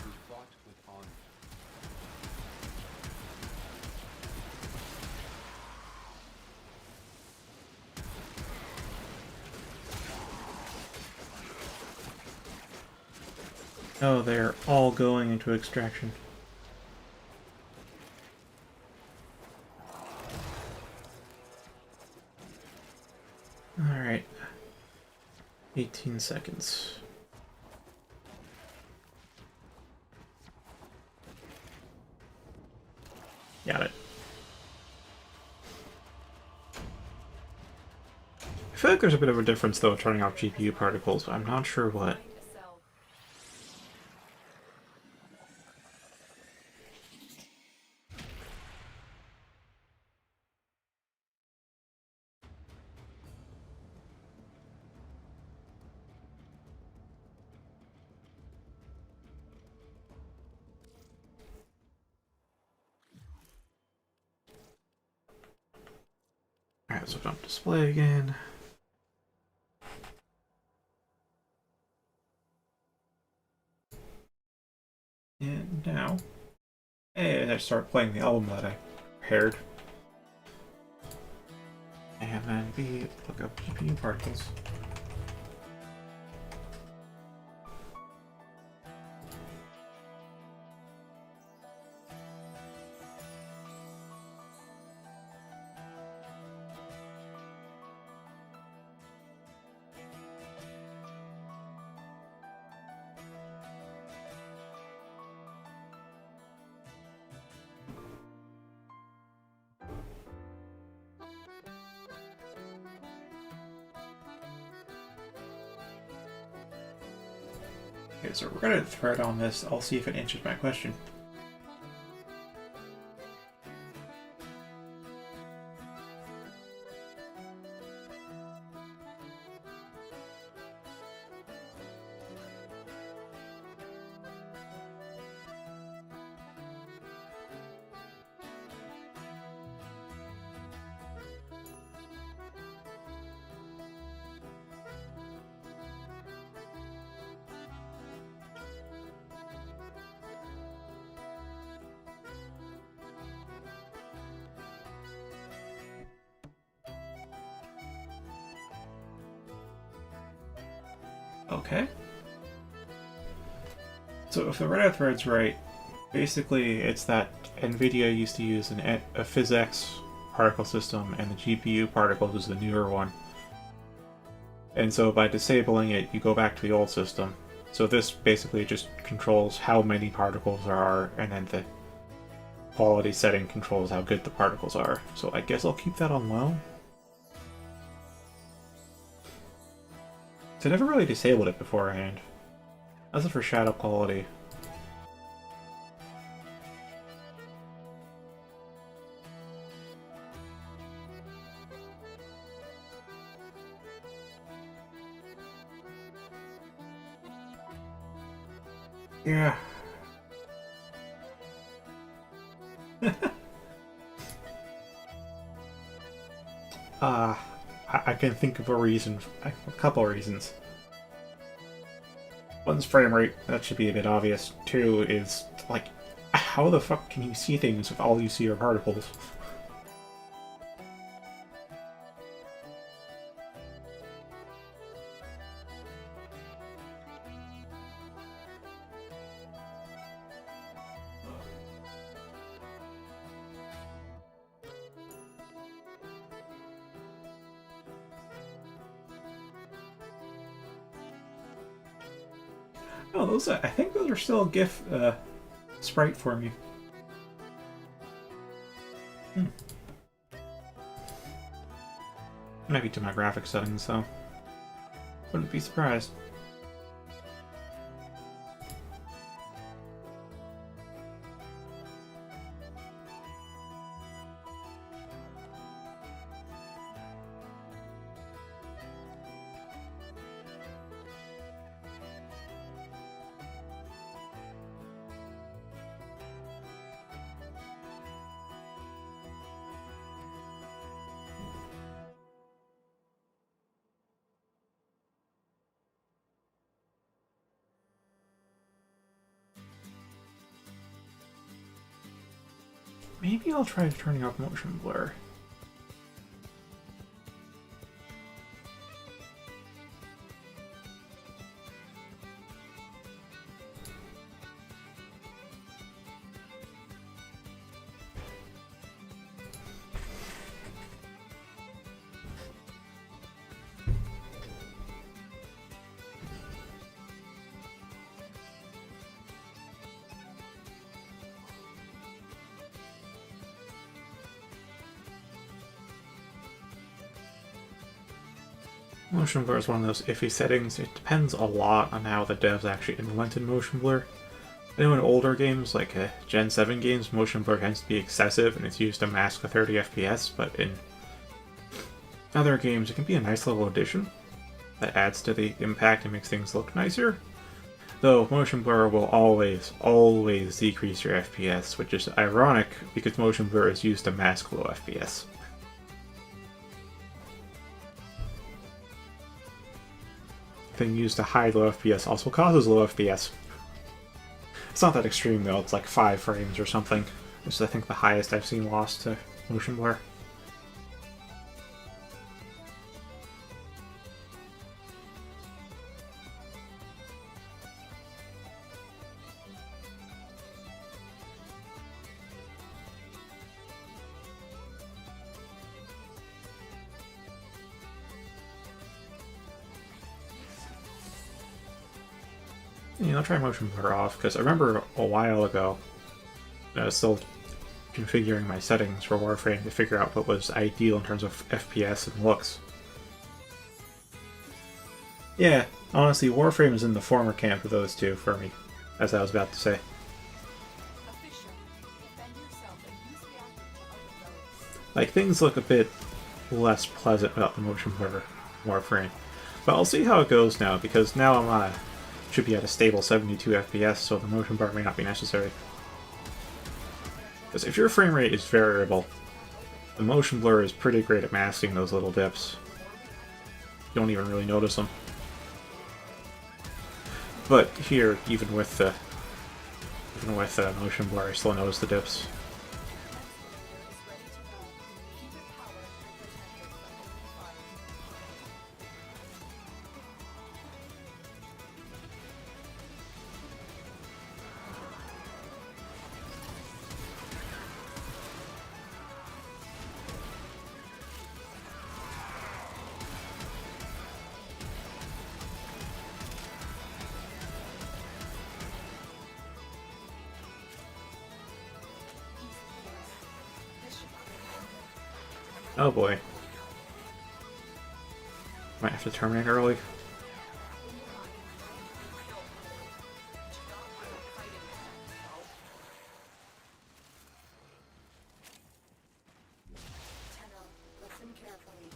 We fought with honor. Oh, they're all going into extraction. Alright. 18 seconds. Got it. I feel like there's a bit of a difference though turning off GPU particles, but I'm not sure what. Find a cell. Alright, so jump display again. And now, and I start playing the album that I prepared. And then we look up GPU particles. Okay, so we're gonna thread on this. I'll see if it answers my question. Okay. So if the Reddit thread's right, basically it's that NVIDIA used to use a PhysX particle system and the GPU particles is the newer one. And so by disabling it, you go back to the old system. So this basically just controls how many particles there are, and then the quality setting controls how good the particles are. So I guess I'll keep that on low. So I never really disabled it beforehand. As for shadow quality. Yeah. I can think of a reason, a couple reasons. One's frame rate, that should be a bit obvious. Two is, like, how the fuck can you see things if all you see are particles? Oh, those I think those are still a GIF sprite for me. Maybe to my graphic settings, though. Wouldn't be surprised. Maybe I'll try turning off motion blur. Motion blur is one of those iffy settings. It depends a lot on how the devs actually implemented motion blur. I know in older games, like Gen 7 games, motion blur tends to be excessive and it's used to mask the 30 FPS, but in other games it can be a nice little addition that adds to the impact and makes things look nicer. Though motion blur will always decrease your FPS, which is ironic because motion blur is used to mask low FPS. Thing used to hide low FPS also causes low FPS. It's not that extreme though, it's like 5 frames or something. This is I think the highest I've seen lost to motion blur. Yeah, I'll try motion blur off, because I remember a while ago, I was still configuring my settings for Warframe to figure out what was ideal in terms of FPS and looks. Yeah, honestly, Warframe is in the former camp of those two for me, as I was about to say. Official, defend yourself and use reactor to overload. Like, things look a bit less pleasant without the motion blur Warframe. But I'll see how it goes now, because now I'm should be at a stable 72 FPS, so the motion blur may not be necessary. Because if your frame rate is variable, the motion blur is pretty great at masking those little dips. You don't even really notice them. But here, even with motion blur, I still notice the dips. Oh boy. Might have to terminate early. Listen carefully.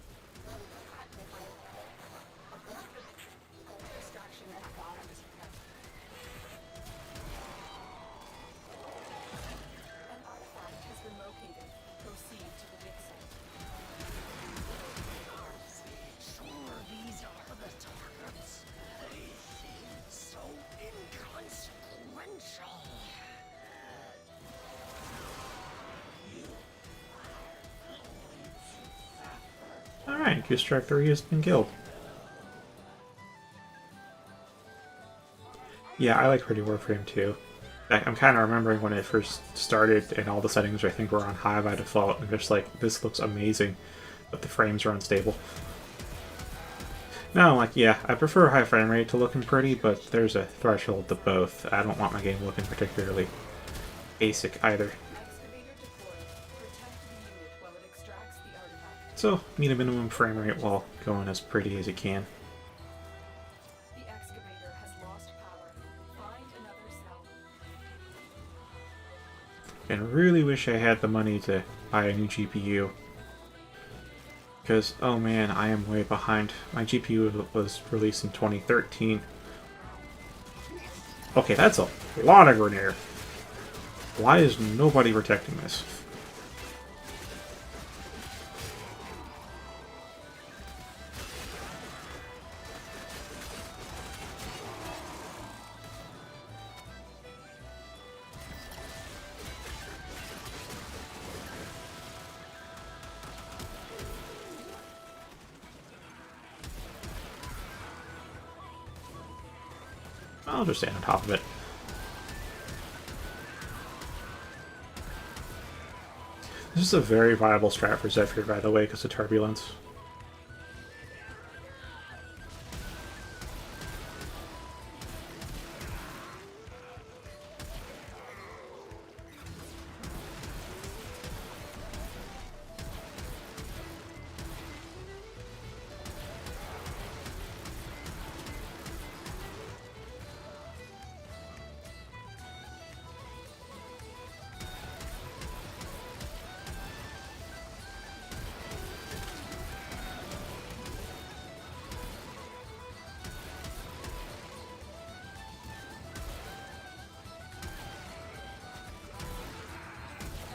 Distraction at the bottom is kept. An artifact has been located. Proceed to the dig site. Sure, these are the targets. They seem so inconsequential. Alright, Goose Strike 3 has been killed. Yeah, I like Pretty Warframe too. I'm kind of remembering when it first started and all the settings I think were on high by default, and just like, this looks amazing, but the frames are unstable. Now, like, yeah, I prefer high frame rate to looking pretty, but there's a threshold to both. I don't want my game looking particularly basic either. Excavator deployed. Protect the unit while it extracts the artifact. So, need a minimum frame rate while going as pretty as it can. The excavator has lost power. Find another cell. And really wish I had the money to buy a new GPU. Because, oh man, I am way behind. My GPU was released in 2013. Okay, that's a lot of Grenier. Why is nobody protecting this? I'll just stand on top of it. This is a very viable strat for Zephyr, by the way, because of Turbulence.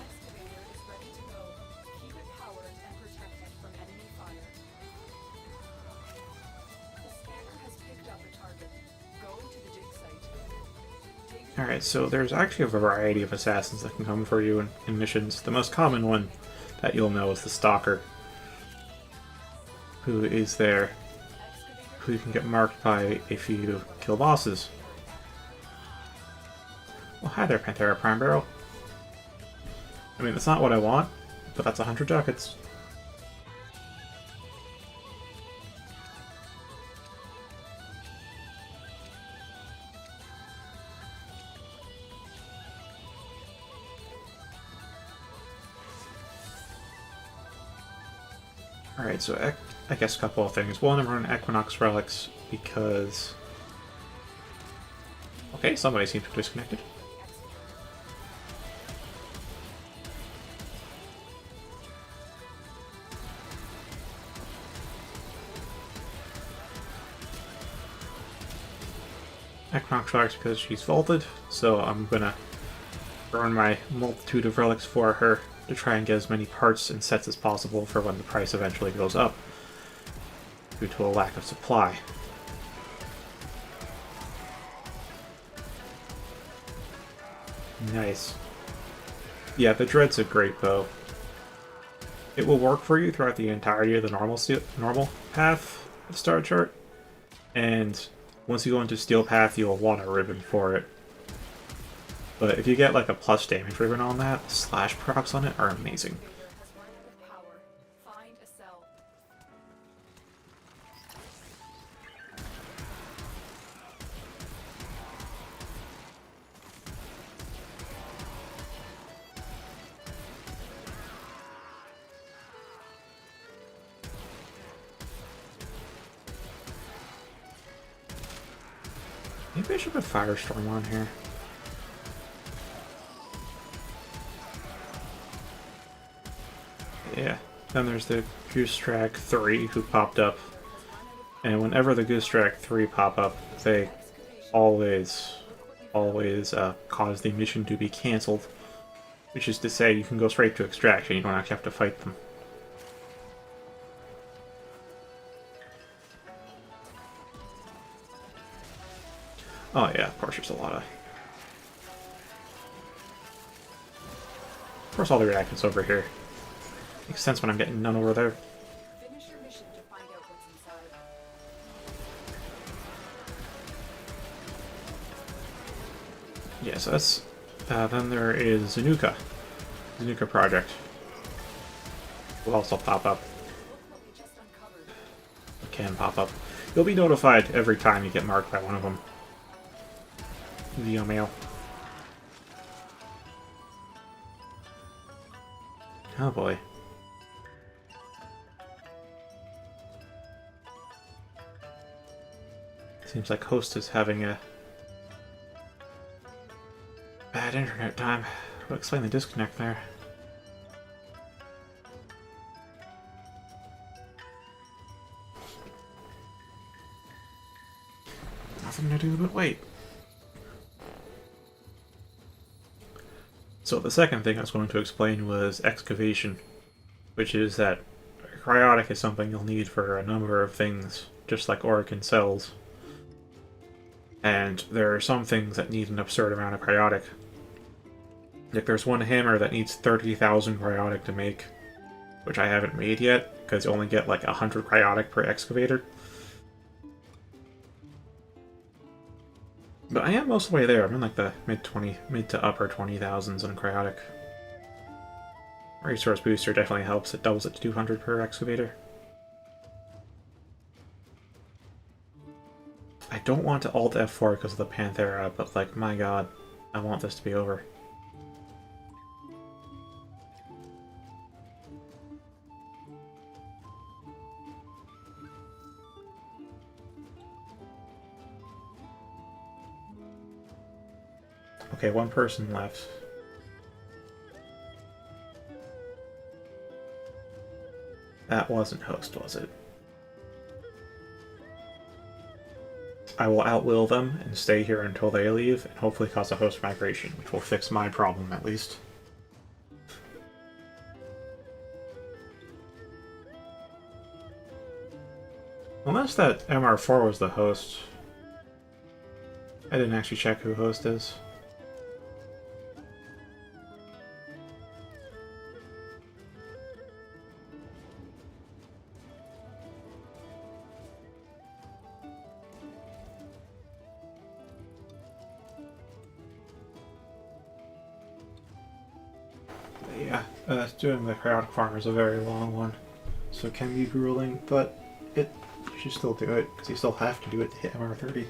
Excavator is ready to go. Keep it powered and protected from enemy fire. The scanner has picked up a target. Go to the dig site. Alright, so there's actually a variety of assassins that can come for you in missions. The most common one that you'll know is the Stalker, who is there, who you can get marked by if you kill bosses. Well, hi there, Panthera Prime Barrel. I mean, that's not what I want, but that's 100 ducats. Alright, so I guess a couple of things. One, I'm running Equinox Relics because... Okay, somebody seems to have disconnected. Equinox Relics because she's vaulted, so I'm gonna burn my multitude of relics for her to try and get as many parts and sets as possible for when the price eventually goes up due to a lack of supply. Nice. Yeah, the Dread's a great bow. It will work for you throughout the entirety of the normal path of Star Chart, and once you go into Steel Path, you'll want a ribbon for it. But if you get like a plus damage ribbon on that, the slash procs on it are amazing. Has run out of power. Find a cell. Maybe I should put Firestorm on here. Yeah. Then there's the Goosetrack 3 who popped up. And whenever the Goosetrack 3 pop up, they always cause the mission to be cancelled. Which is to say, you can go straight to extraction, you don't actually have to fight them. Oh yeah, of course there's a lot of... Of course all the reactants over here. Makes sense when I'm getting none over there. Finish your mission to find out what's inside. Yeah, so that's... then there is Zanuka. Zanuka Project. Will also pop up. Look what we just uncovered. It can pop up. You'll be notified every time you get marked by one of them. Via mail. Oh boy. Seems like host is having a bad internet time. Would explain the disconnect there. Nothing to do but wait. So the second thing I was going to explain was excavation, which is that cryotic is something you'll need for a number of things, just like Oracle cells. And there are some things that need an absurd amount of cryotic. Like there's one hammer that needs 30,000 cryotic to make, which I haven't made yet, because you only get like 100 cryotic per excavator. But I am most of the way there. I'm in like the mid to upper 20,000s on Cryotic. Resource booster definitely helps. It doubles it to 200 per excavator. I don't want to alt F4 because of the Panthera, but like, my god, I want this to be over. Okay, one person left. That wasn't host, was it? I will outwill them and stay here until they leave, and hopefully cause a host migration, which will fix my problem at least. Unless that MR4 was the host. I didn't actually check who host is. Yeah, doing the crowd farm is a very long one, so it can be grueling, but you should still do it, because you still have to do it to hit MR30.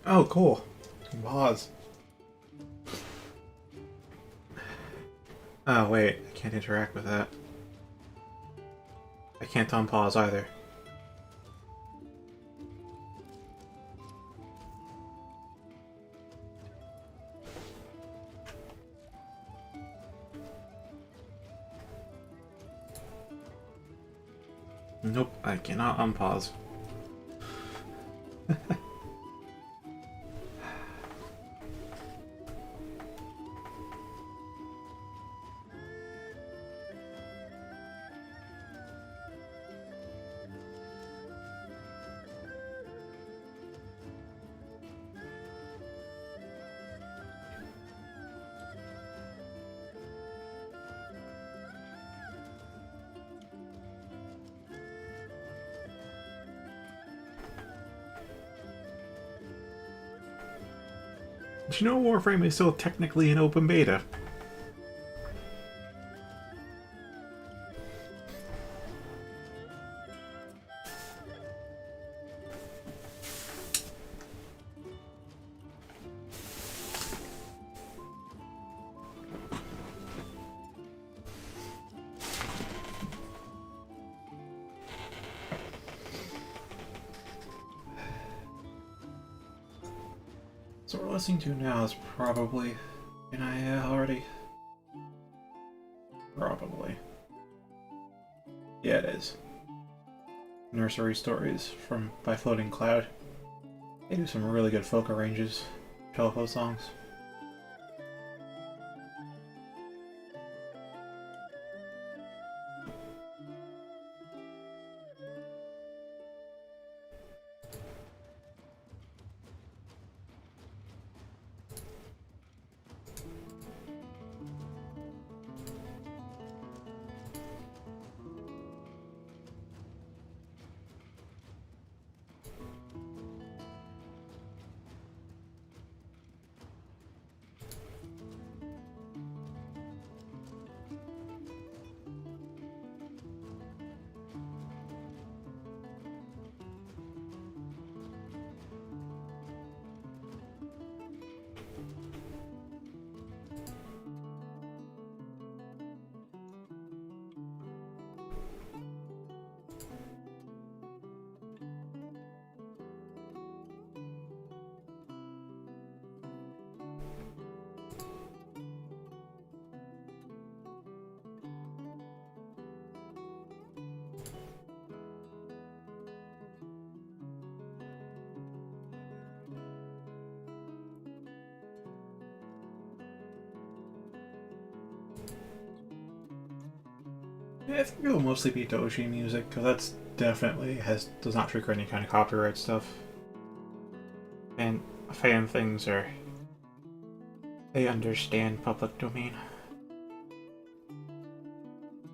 Oh, cool. Pause. Oh, wait. I can't interact with that. I can't unpause either. Nope, I cannot unpause. But you know, Warframe is still technically an open beta. So what we're listening to now is probably an IA already. Probably. Yeah, it is. Nursery Stories by Floating Cloud. They do some really good folk arranges, telephone songs. Yeah, I think it'll mostly be doji music, because that's definitely does not trigger any kind of copyright stuff. And fan things they understand public domain.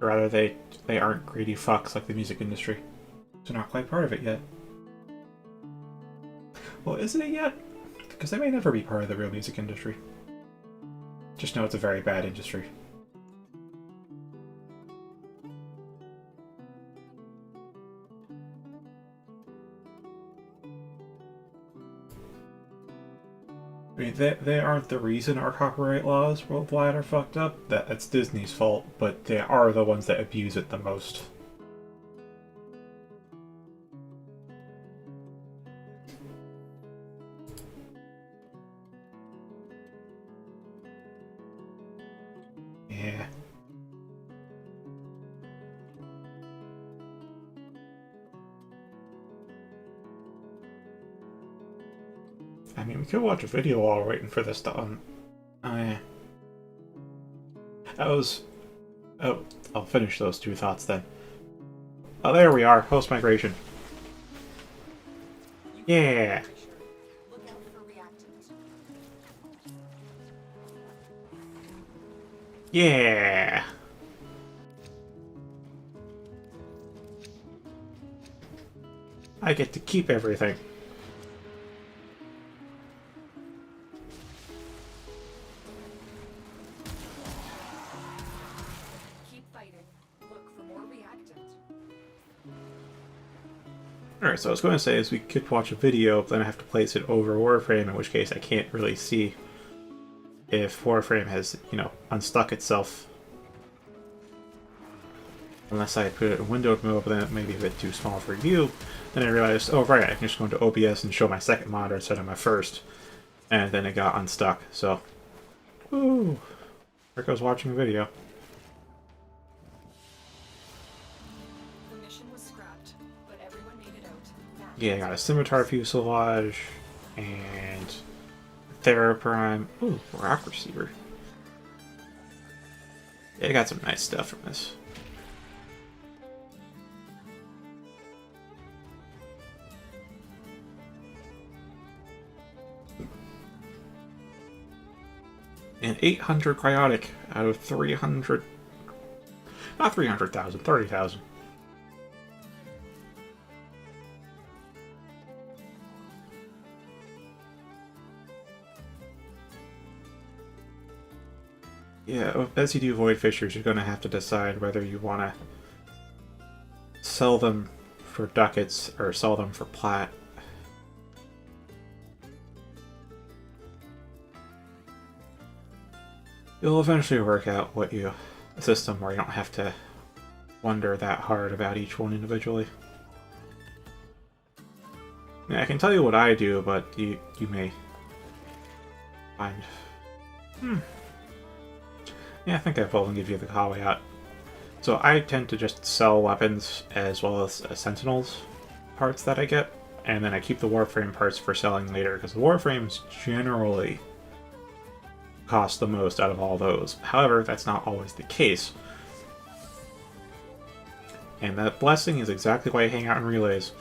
Or rather, they aren't greedy fucks like the music industry. They're not quite part of it yet. Well, isn't it yet? Because they may never be part of the real music industry. Just know it's a very bad industry. I mean, they aren't the reason our copyright laws worldwide are fucked up. That's Disney's fault, but they are the ones that abuse it the most. Yeah. I mean, we could watch a video while waiting for this to Oh, yeah. Oh, I'll finish those two thoughts then. Oh, there we are. Post-migration. Yeah! Look out for reactants. Yeah! I get to keep everything. Keep fighting. Look for more reactant. Alright, so I was going to say is we could watch a video, but then I have to place it over Warframe, in which case I can't really see if Warframe has, unstuck itself. Unless I put it in windowed mode, but then it may be a bit too small for you. Then I realized, oh right, I can just go into OBS and show my second monitor instead of my first. And then it got unstuck, so... Woo! There goes watching a video. The mission was scrapped, but everyone made it out. Yeah, I got a Scimitar Fuselage, and... Theraprime. Ooh, Rock Receiver. Yeah, I got some nice stuff from this. And 800 cryotic out of 300... Not 300,000, 30,000. Yeah, as you do Void Fishers, you're going to have to decide whether you want to sell them for ducats or sell them for plat. You'll eventually work out a system where you don't have to wonder that hard about each one individually. Yeah, I can tell you what I do, but you may find... Yeah, I think I will give you the caveat. So I tend to just sell weapons as well as Sentinels parts that I get, and then I keep the Warframe parts for selling later, because the Warframes generally cost the most out of all those. However, that's not always the case. And that blessing is exactly why I hang out in relays.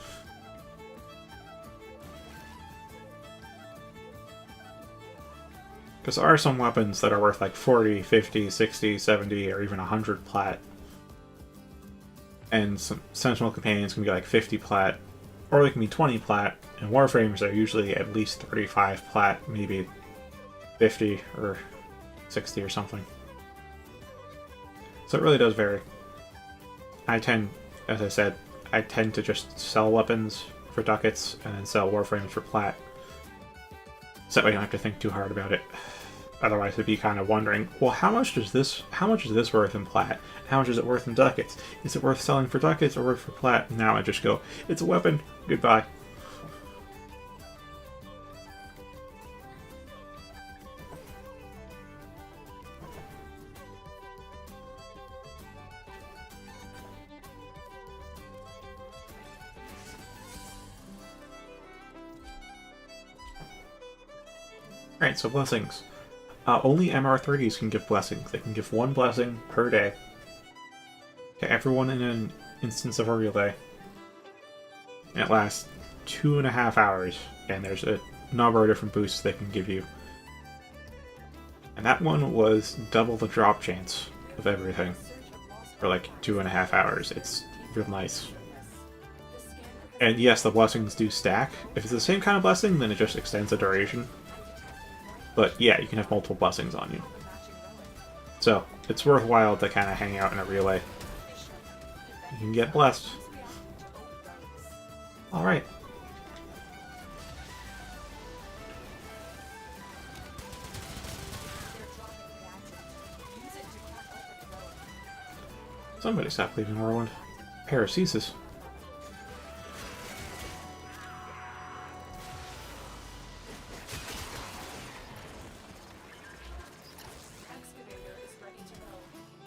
Because there are some weapons that are worth like 40, 50, 60, 70, or even 100 plat. And some Sentinel Companions can be like 50 plat, or they can be 20 plat, and Warframes are usually at least 35 plat, maybe 50 or 60 or something. So it really does vary. As I said, I tend to just sell weapons for ducats and then sell Warframes for plat. So that way you don't have to think too hard about it. Otherwise it'd be kind of wondering, well, how much is this worth in plat? How much is it worth in ducats? Is it worth selling for ducats or worth for plat? Now I just go, it's a weapon, goodbye. Alright, so blessings. Only MR30s can give blessings. They can give one blessing per day. to everyone in an instance of a relay. And it lasts 2.5 hours, and there's a number of different boosts they can give you. And that one was double the drop chance of everything for like 2.5 hours. It's real nice. And yes, the blessings do stack. If it's the same kind of blessing, then it just extends the duration. But yeah, you can have multiple blessings on you. So, it's worthwhile to kind of hang out in a relay. You can get blessed. Alright. Somebody stop leaving Whirlwind. Paracesis. Excavator is ready to go.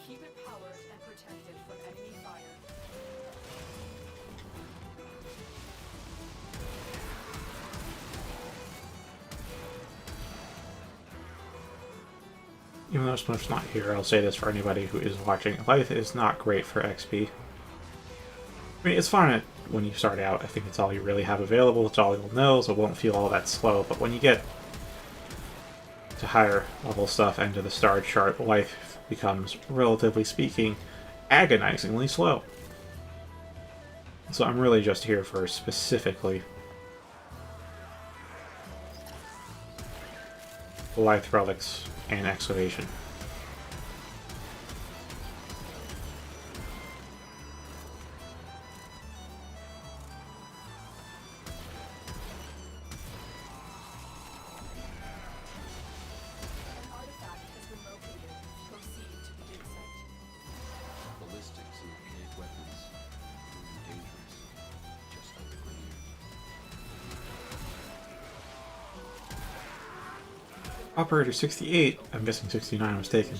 Keep it powered and protected from enemy fire. Even though Spliff's not here, I'll say this for anybody who is watching. Life is not great for XP. I mean, it's fine when you start out. I think it's all you really have available. It's all you'll know, so it won't feel all that slow. But when you get to higher level stuff and to the star chart, life becomes, relatively speaking, agonizingly slow. So I'm really just here for specifically life relics and excavation. An artifact has been located. Proceed to the dig site. Ballistics and archaic weapons. Dangerous. Just like the grenade. Operator 68, I'm guessing 69 was taken.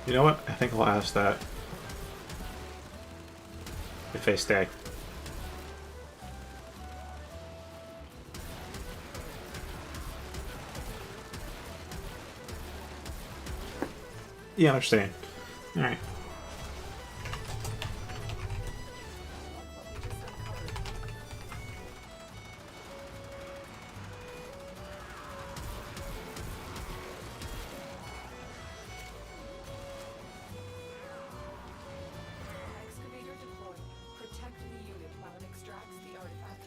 You know what? I think I'll ask that if they stay. Yeah, they're staying. Alright. Excavator deployed. Protect the unit while it extracts the artifact.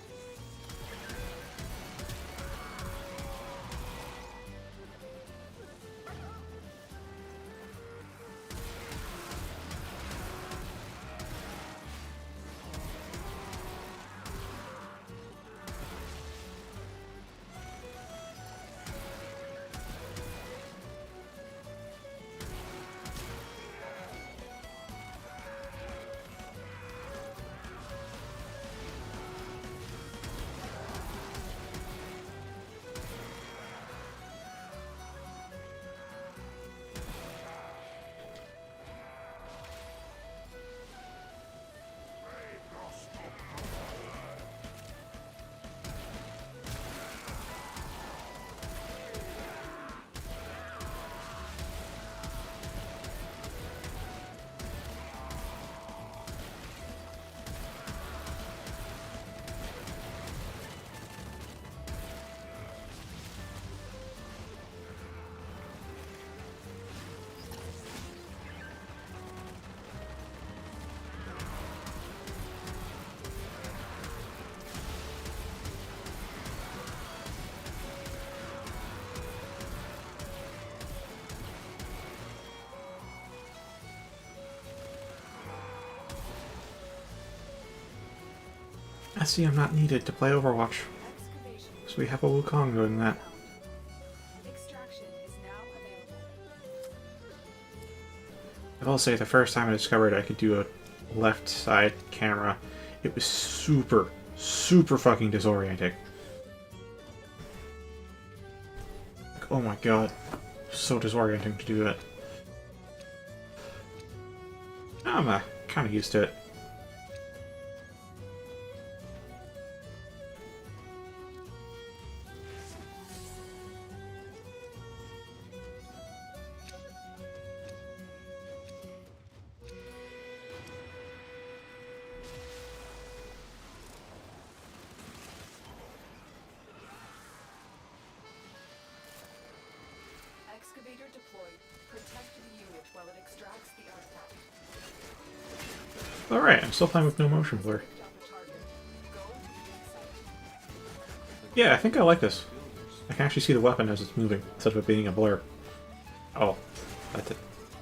I see I'm not needed to play Overwatch, Excavation. so we have a Wukong doing that. Extraction is now available. I will say the first time I discovered I could do a left side camera, it was super fucking disorienting. Like, oh my god, so disorienting to do that. I'm kind of used to it. Excavator deployed. Protect the unit while it extracts the artifact. Alright, I'm still playing with no motion blur. Picked up a target. Go to the dig site. Yeah, I think I like this. I can actually see the weapon as it's moving, instead of it being a blur. Oh,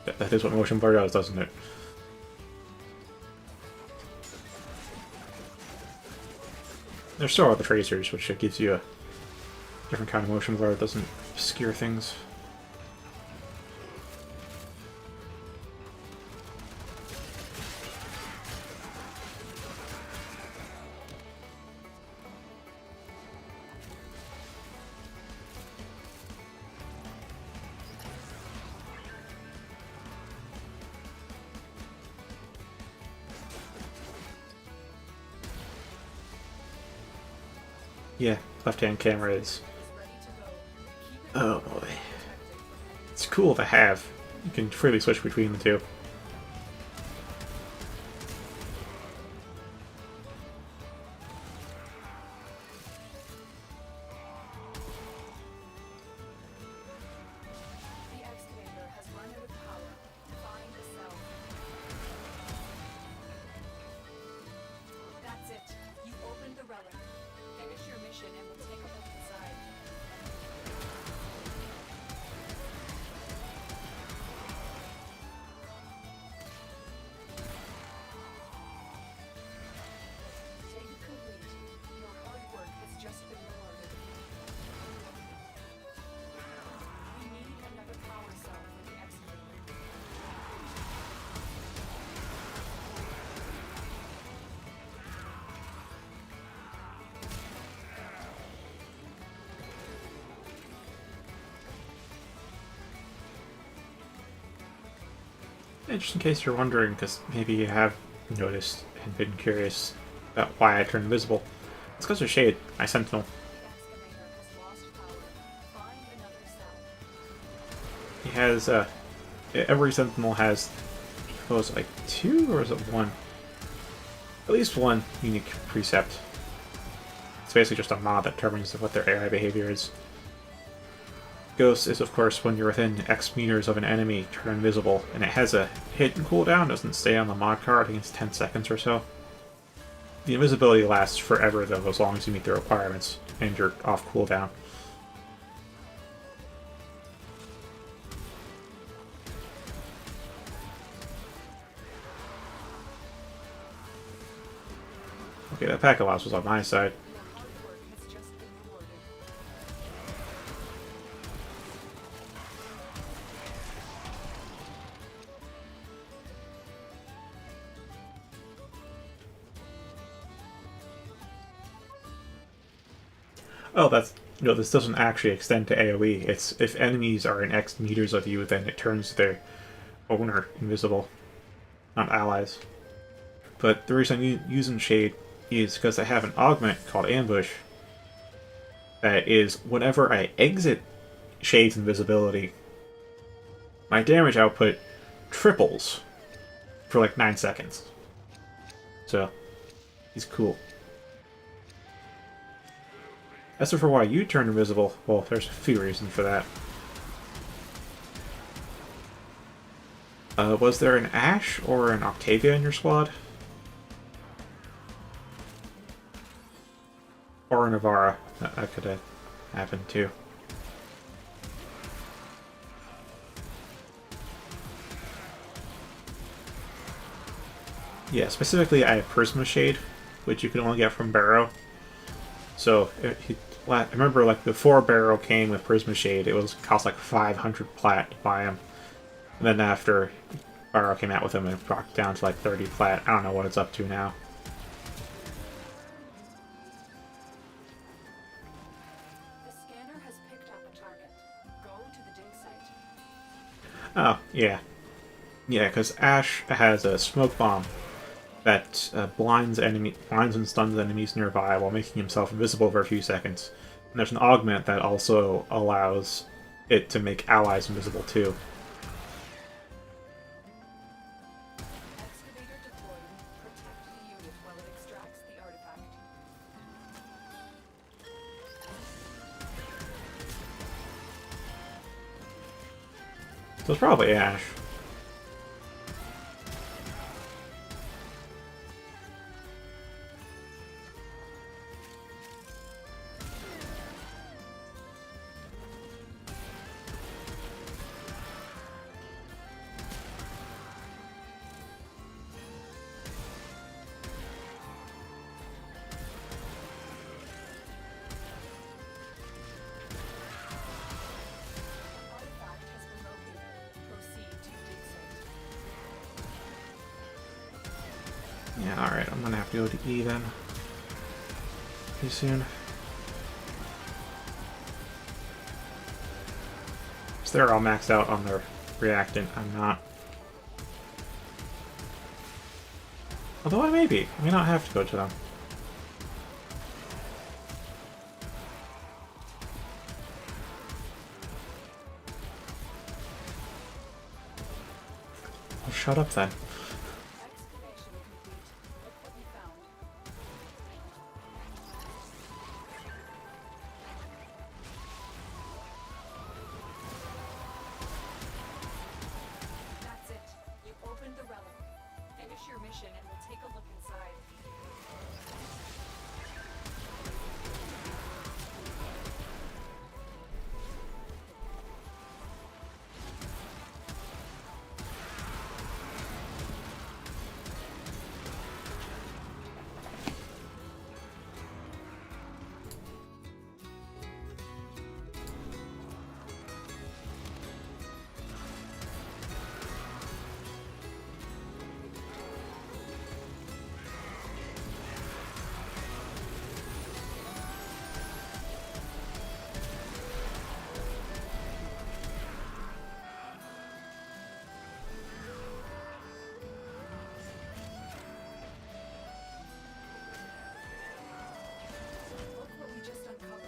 that is what motion blur does, doesn't it? There's still other tracers, which gives you a different kind of motion blur that doesn't obscure things. Yeah, left-hand camera is... Oh boy. It's cool to have. You can freely switch between the two. The excavator has run out of power. Find a cell. That's it. You opened the relic. Finish your mission and we'll take a look inside. Take complete. Your hard work has just been rewarded. We need another power cell for the excavator. And just in case you're wondering, because maybe you have noticed and been curious about why I turned invisible, it's because of Shade, my sentinel. The excavator has lost power. Find another cell. He has, every sentinel has, what was it, like 2 or is it 1? At least 1 unique precept. It's basically just a mod that determines what their AI behavior is. Ghost is, of course, when you're within X meters of an enemy, turn invisible, and it has a hit and cooldown, doesn't stay on the mod card, I think it's 10 seconds or so. The invisibility lasts forever, though, as long as you meet the requirements, and you're off cooldown. Okay, that pack of loss was on my side. Your hard work has just been rewarded. Oh, that's... No, this doesn't actually extend to AoE. It's if enemies are in X meters of you, then it turns their owner invisible, not allies. But the reason I'm using Shade is because I have an augment called Ambush that is, whenever I exit Shade's invisibility, my damage output triples for like 9 seconds. So, he's cool. As for why you turned invisible, well, there's a few reasons for that. Was there an Ashe or an Octavia in your squad? Or a Navara. That could have happened too. Yeah, specifically I have Prisma Shade, which you can only get from Barrow. So, I remember like before Barrow came with Prisma Shade, it cost like 500 plat to buy him. And then after Barrow came out with him, it brought down to like 30 plat. I don't know what it's up to now. The scanner has picked up a target. Go to the dig site. Oh, yeah. Yeah, because Ashe has a smoke bomb that blinds and stuns enemies nearby while making himself invisible for a few seconds. And there's an augment that also allows it to make allies invisible too. Excavator deployed. Protect the unit while it extracts the artifact. So it's probably Ash. Artifact has been located. Proceed to dig site. Yeah, alright, I'm gonna have to go to E then. Pretty soon. So they're all maxed out on their reactant. I'm not. Although I may be. I may not have to go to them. Well, shut up then. Excavation complete. Look what we found. That's it. You opened the relic. Finish your mission and we'll take a look inside. Look what we just uncovered.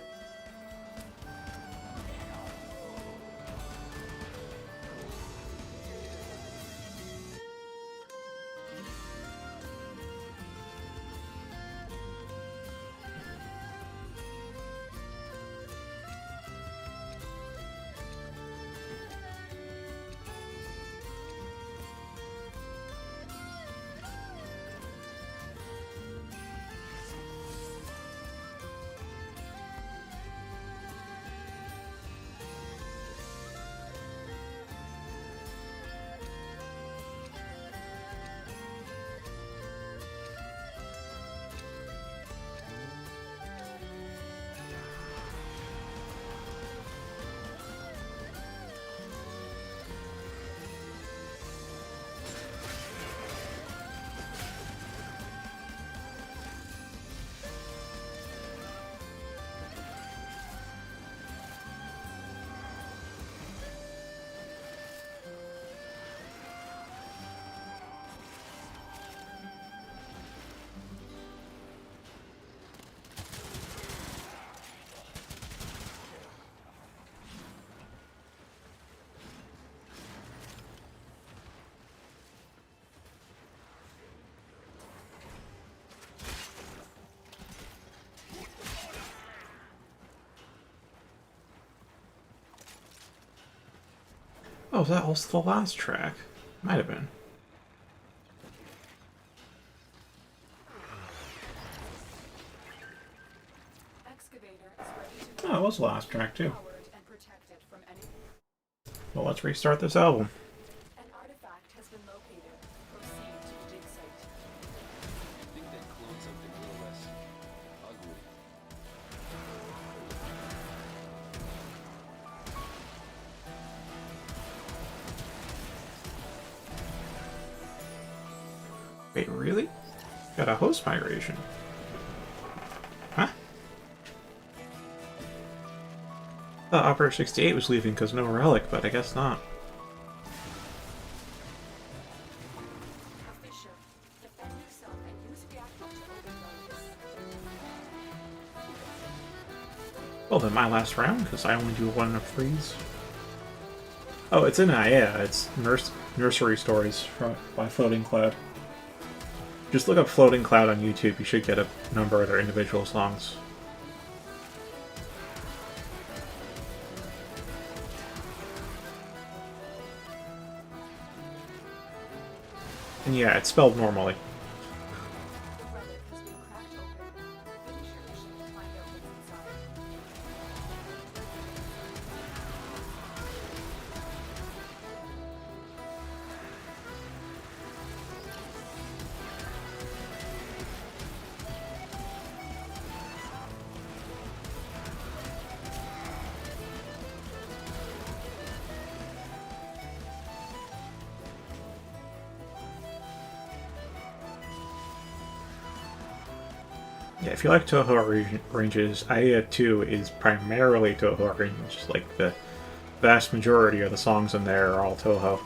Oh, is that also the last track? Might have been. Excavator is ready to Oh, it was the last track too. powered and protected from any. Well, let's restart this album. An artifact has been located. Proceed to the dig site. I think they cloned something a little less ugly. Wait, really? Got a host migration. Huh? I thought Operator 68 was leaving because no relic, but I guess not. A Fisher. Defend yourself and use reactor to open roads. Well, then my last round, because I only do one of threes. Oh, it's in IA. It's Nursery Stories by Floating Cloud. Just look up Floating Cloud on YouTube. You should get a number of their individual songs. And yeah, it's spelled normally. The relic has been cracked open. Finish your mission to find out what's inside. Yeah, if you like Touhou ranges, Aya 2 is primarily Touhou range. Like, the vast majority of the songs in there are all Touhou.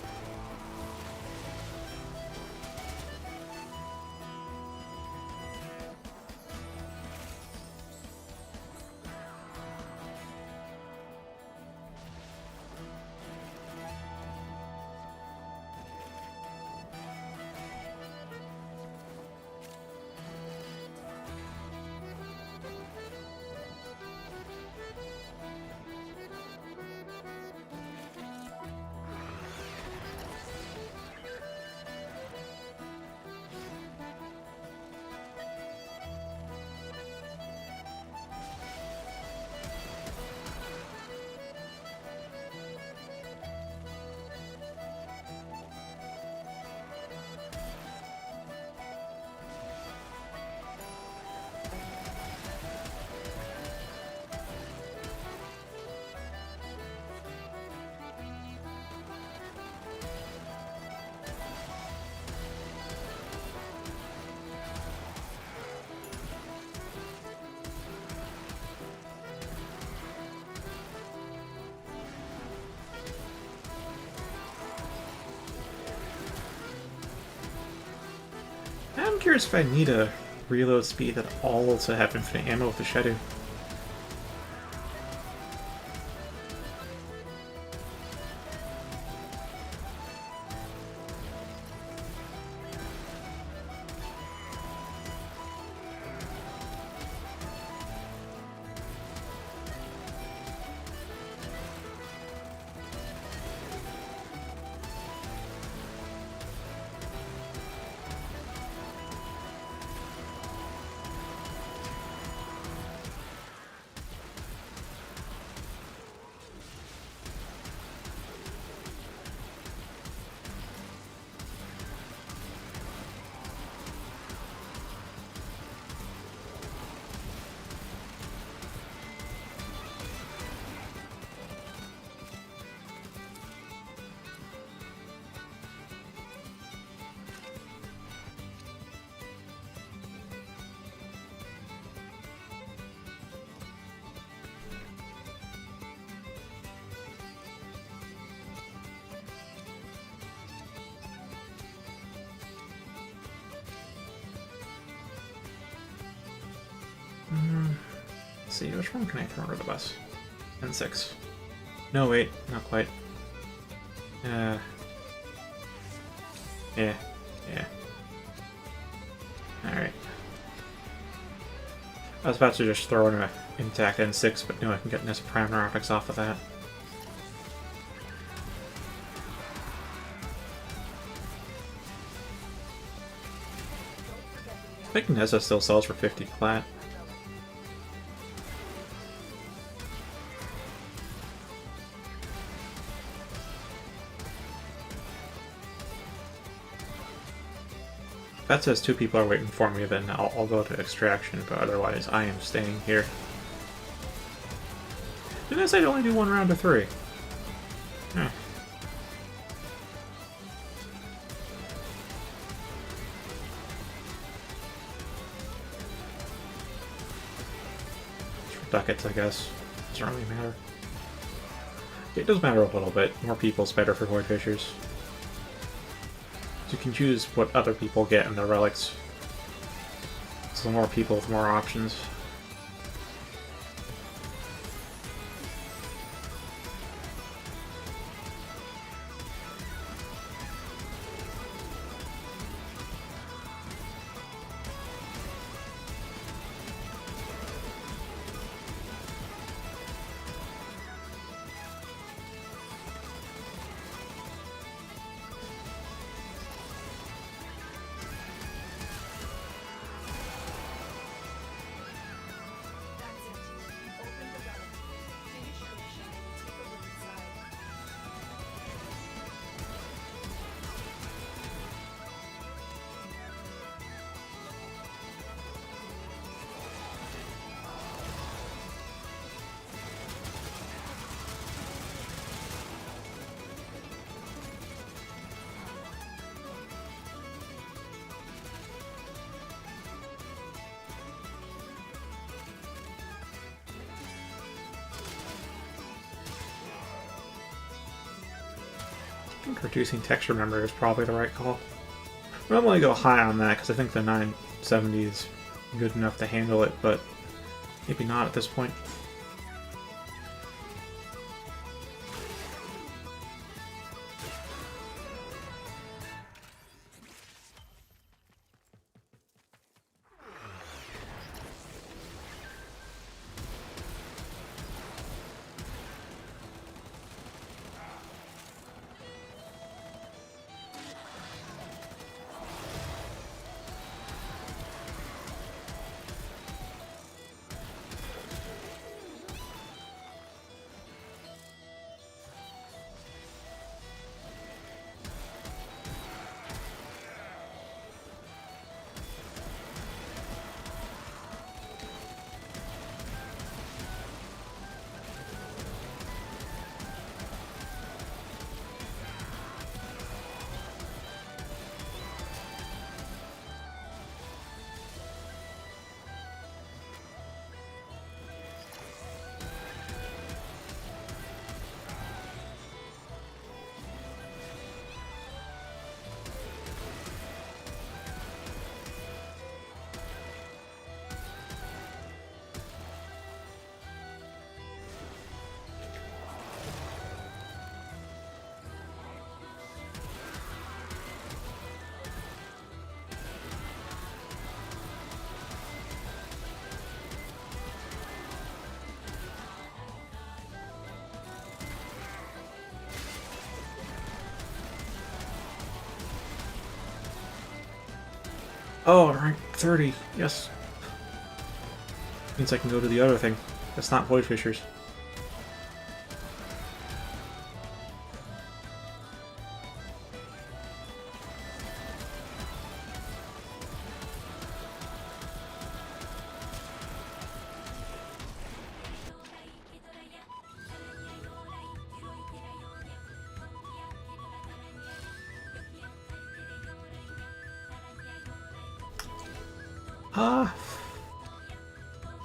I'm curious if I need a reload speed at all to have infinite ammo with the Shadow. Let's see, which one can I throw under the bus? N6. No, wait, not quite. Yeah. Yeah. Alright. I was about to just throw in an intact N6, but no, I can get Nissa Prime Neurotics off of that. I think Nessa still sells for 50 plat. If that says 2 people are waiting for me, then I'll go to extraction, but otherwise I am staying here. Didn't I say to only do 1 round of 3? Eh. Ducats, I guess. Doesn't really matter. It does matter a little bit. More people's better for Void Fishers. You can choose what other people get in their relics. So more people with more options. I think reducing texture memory is probably the right call. I don't want to go high on that because I think the 970 is good enough to handle it, but maybe not at this point. Oh, rank 30. Yes. Means I can go to the other thing. That's not Void Fissures.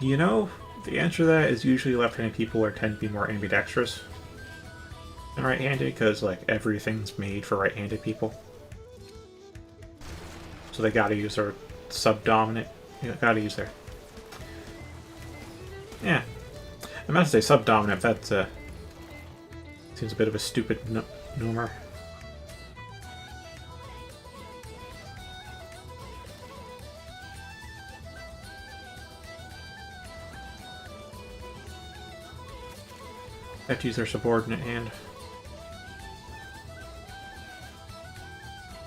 You know, the answer to that is usually left-handed people are tend to be more ambidextrous than right-handed, because like everything's made for right-handed people. So they gotta use their subdominant. You gotta use their. Yeah, I'm about to say subdominant. That seems a bit of a stupid number. Have to use their subordinate hand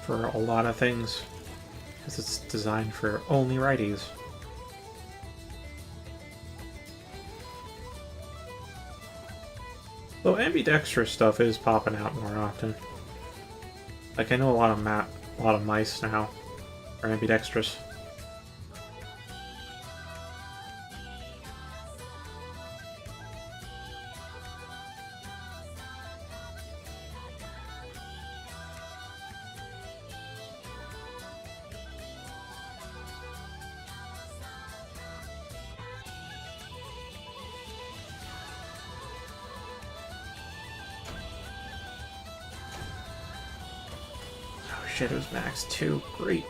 for a lot of things, because it's designed for only righties. Though ambidextrous stuff is popping out more often. Like I know a lot of mice now are ambidextrous. Shit, it was max 2. Great.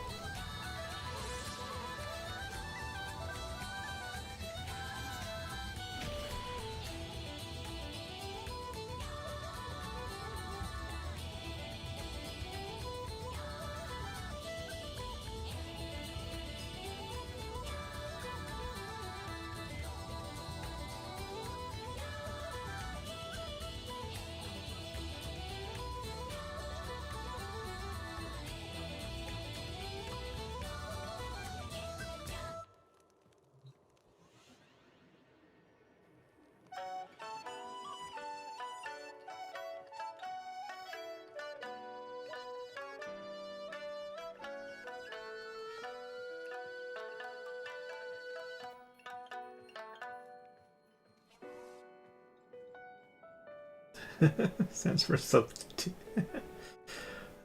Stands for substitute.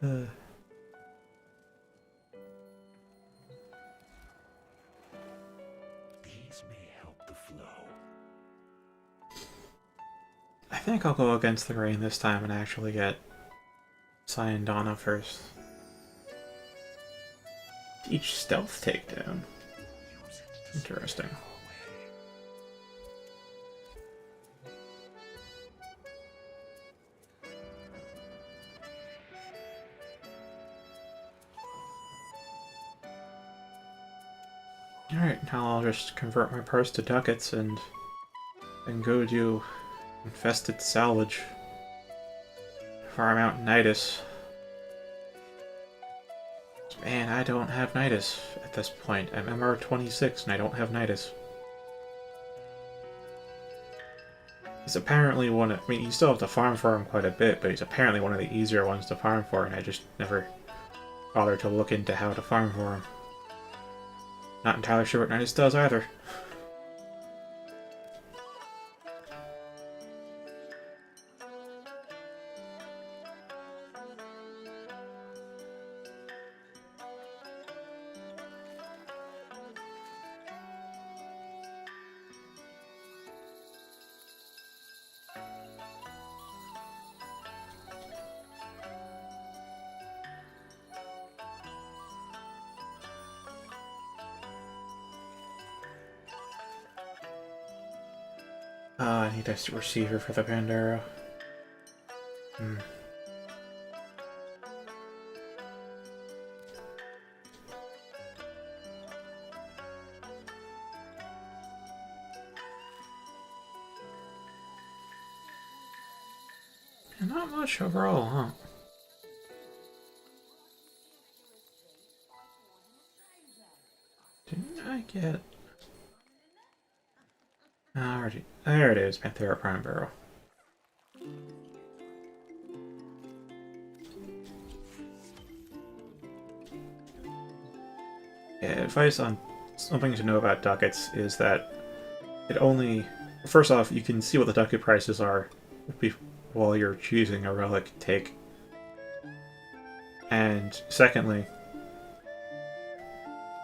These may help the flow. I think I'll go against the grain this time and actually get Sayandana first. Each stealth takedown. Interesting. Alright, now I'll just convert my purse to ducats and go do infested salvage. Farm out Nidus. Man, I don't have Nidus at this point. I'm MR26 and I don't have Nidus. He's apparently one of... I mean, you still have to farm for him quite a bit, but he's apparently one of the easier ones to farm for, and I just never bothered to look into how to farm for him. Not entirely sure what Nidus does either. I need a receiver for the Pandora. Not much overall, huh? Didn't I get... Already. There it is, Panthera Prime Barrel. Yeah, advice on something to know about ducats is that it only... First off, you can see what the ducat prices are while you're choosing a relic take. And secondly,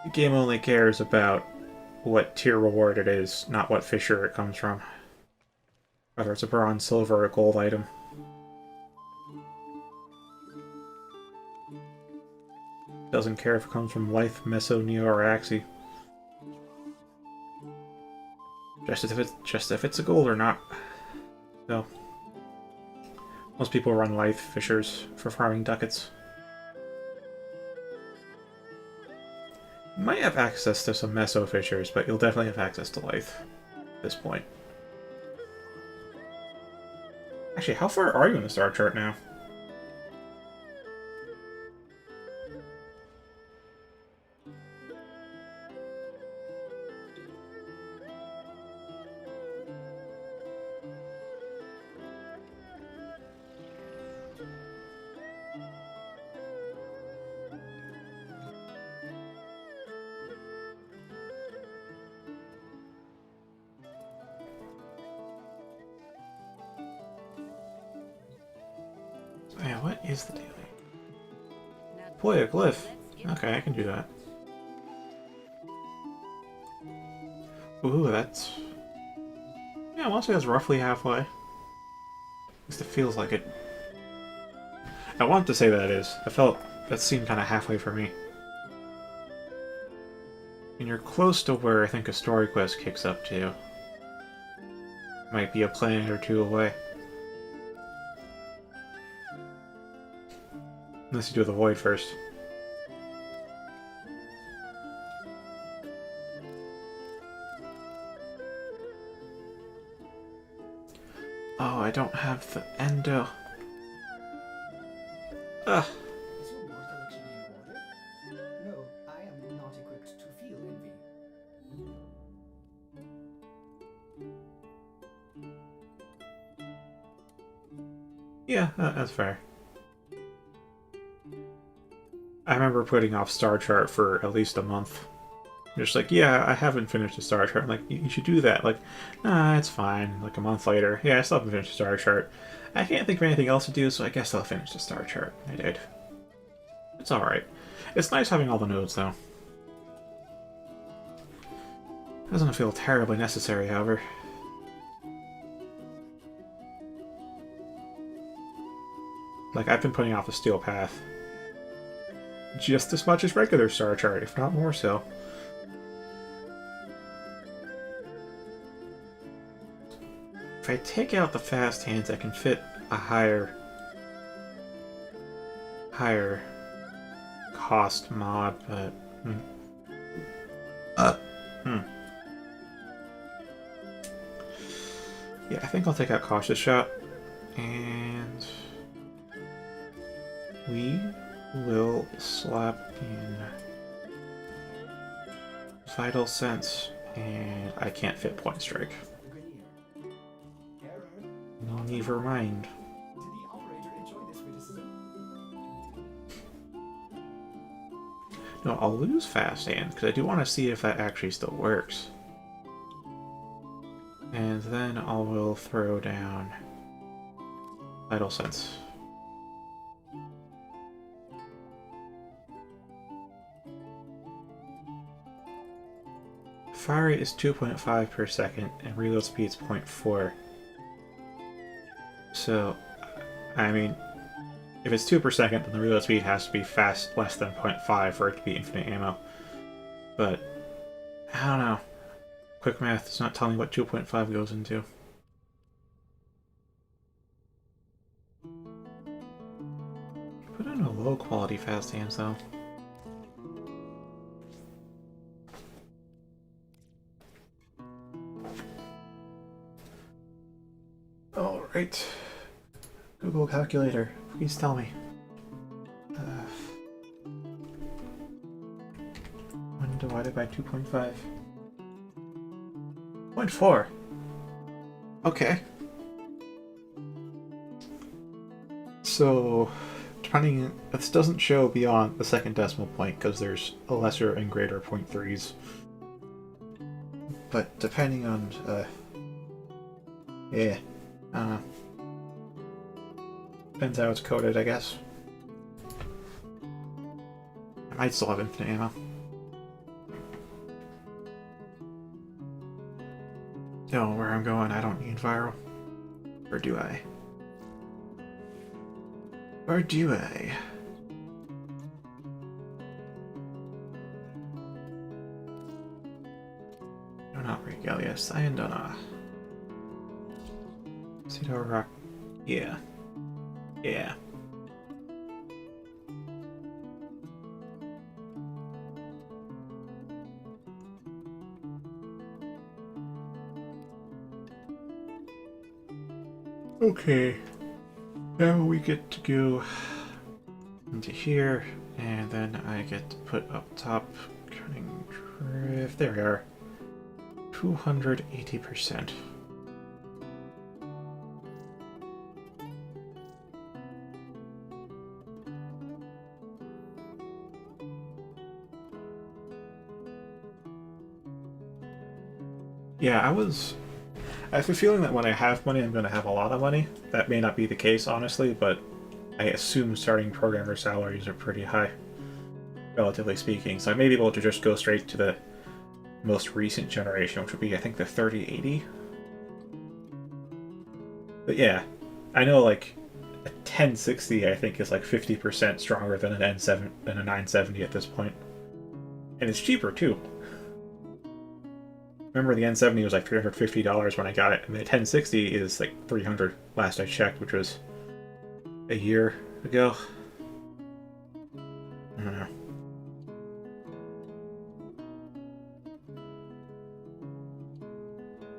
the game only cares about what tier reward it is, not what fissure it comes from. Whether it's a bronze, silver, or gold item. Doesn't care if it comes from Lythe, Meso, Neo, or Axii. Just if it's a gold or not. So most people run Lythe fissures for farming ducats. You might have access to some Meso fissures, but you'll definitely have access to Lythe at this point. Actually, how far are you in the star chart now? Yeah, what is the daily? Boy, a glyph. Okay, I can do that. Ooh, that's... Yeah, I want to say that's roughly halfway. At least it feels like it. I want to say that it is. I felt that seemed kind of halfway for me. And you're close to where I think a story quest kicks up to. Might be a planet or two away. Unless you do the void first. Oh, I don't have the endo. Ugh. Is your mod collection in order? No, I am not equipped to feel envy. Yeah, that's fair. I remember putting off Star Chart for at least a month. Just like, yeah, I haven't finished the Star Chart. I'm like, you should do that. Like, nah, it's fine. Like a month later, yeah, I still haven't finished the Star Chart. I can't think of anything else to do, so I guess I'll finish the Star Chart. I did. It's alright. It's nice having all the nodes, though. Doesn't feel terribly necessary, however. Like, I've been putting off the Steel Path just as much as regular Star Chart, if not more so. If I take out the fast hands, I can fit a higher cost mod, but yeah, I think I'll take out Cautious Shot, and we will slap in Vital Sense, and I can't fit Point Strike. Grenier. Error. Never mind. Did the operator enjoy this witticism? No, I'll lose Fast Hand, because I do want to see if that actually still works. And then I will throw down Vital Sense. Fire rate is 2.5 per second, and reload speed is 0.4. So, I mean, if it's 2 per second, then the reload speed has to be fast less than 0.5 for it to be infinite ammo. But, I don't know. Quick math is not telling me what 2.5 goes into. Put in a low quality fast hands though. Alright. Google calculator, please tell me. 1 divided by 2.5. 0.4. Okay. So, depending, this doesn't show beyond the second decimal point because there's a lesser and greater 0.3s. But depending on, yeah, I don't know. Depends how it's coded, I guess. I might still have infinite ammo. No, where I'm going, I don't need viral. Or do I? Or do I? No, not Regalia. Sayandana. Cedar Rock. Yeah. Yeah. Okay, now we get to go into here, and then I get to put up top cunning drift. There we are. 280%. Yeah, I have a feeling that when I have money, I'm going to have a lot of money. That may not be the case, honestly, but I assume starting programmer salaries are pretty high, relatively speaking. So I may be able to just go straight to the most recent generation, which would be, I think, the 3080. But yeah, I know, like, a 1060, I think, is like 50% stronger than an N7 than a 970 at this point. And it's cheaper, too. Remember, the N70 was like $350 when I got it, and the 1060 is like $300 last I checked, which was a year ago. I don't know.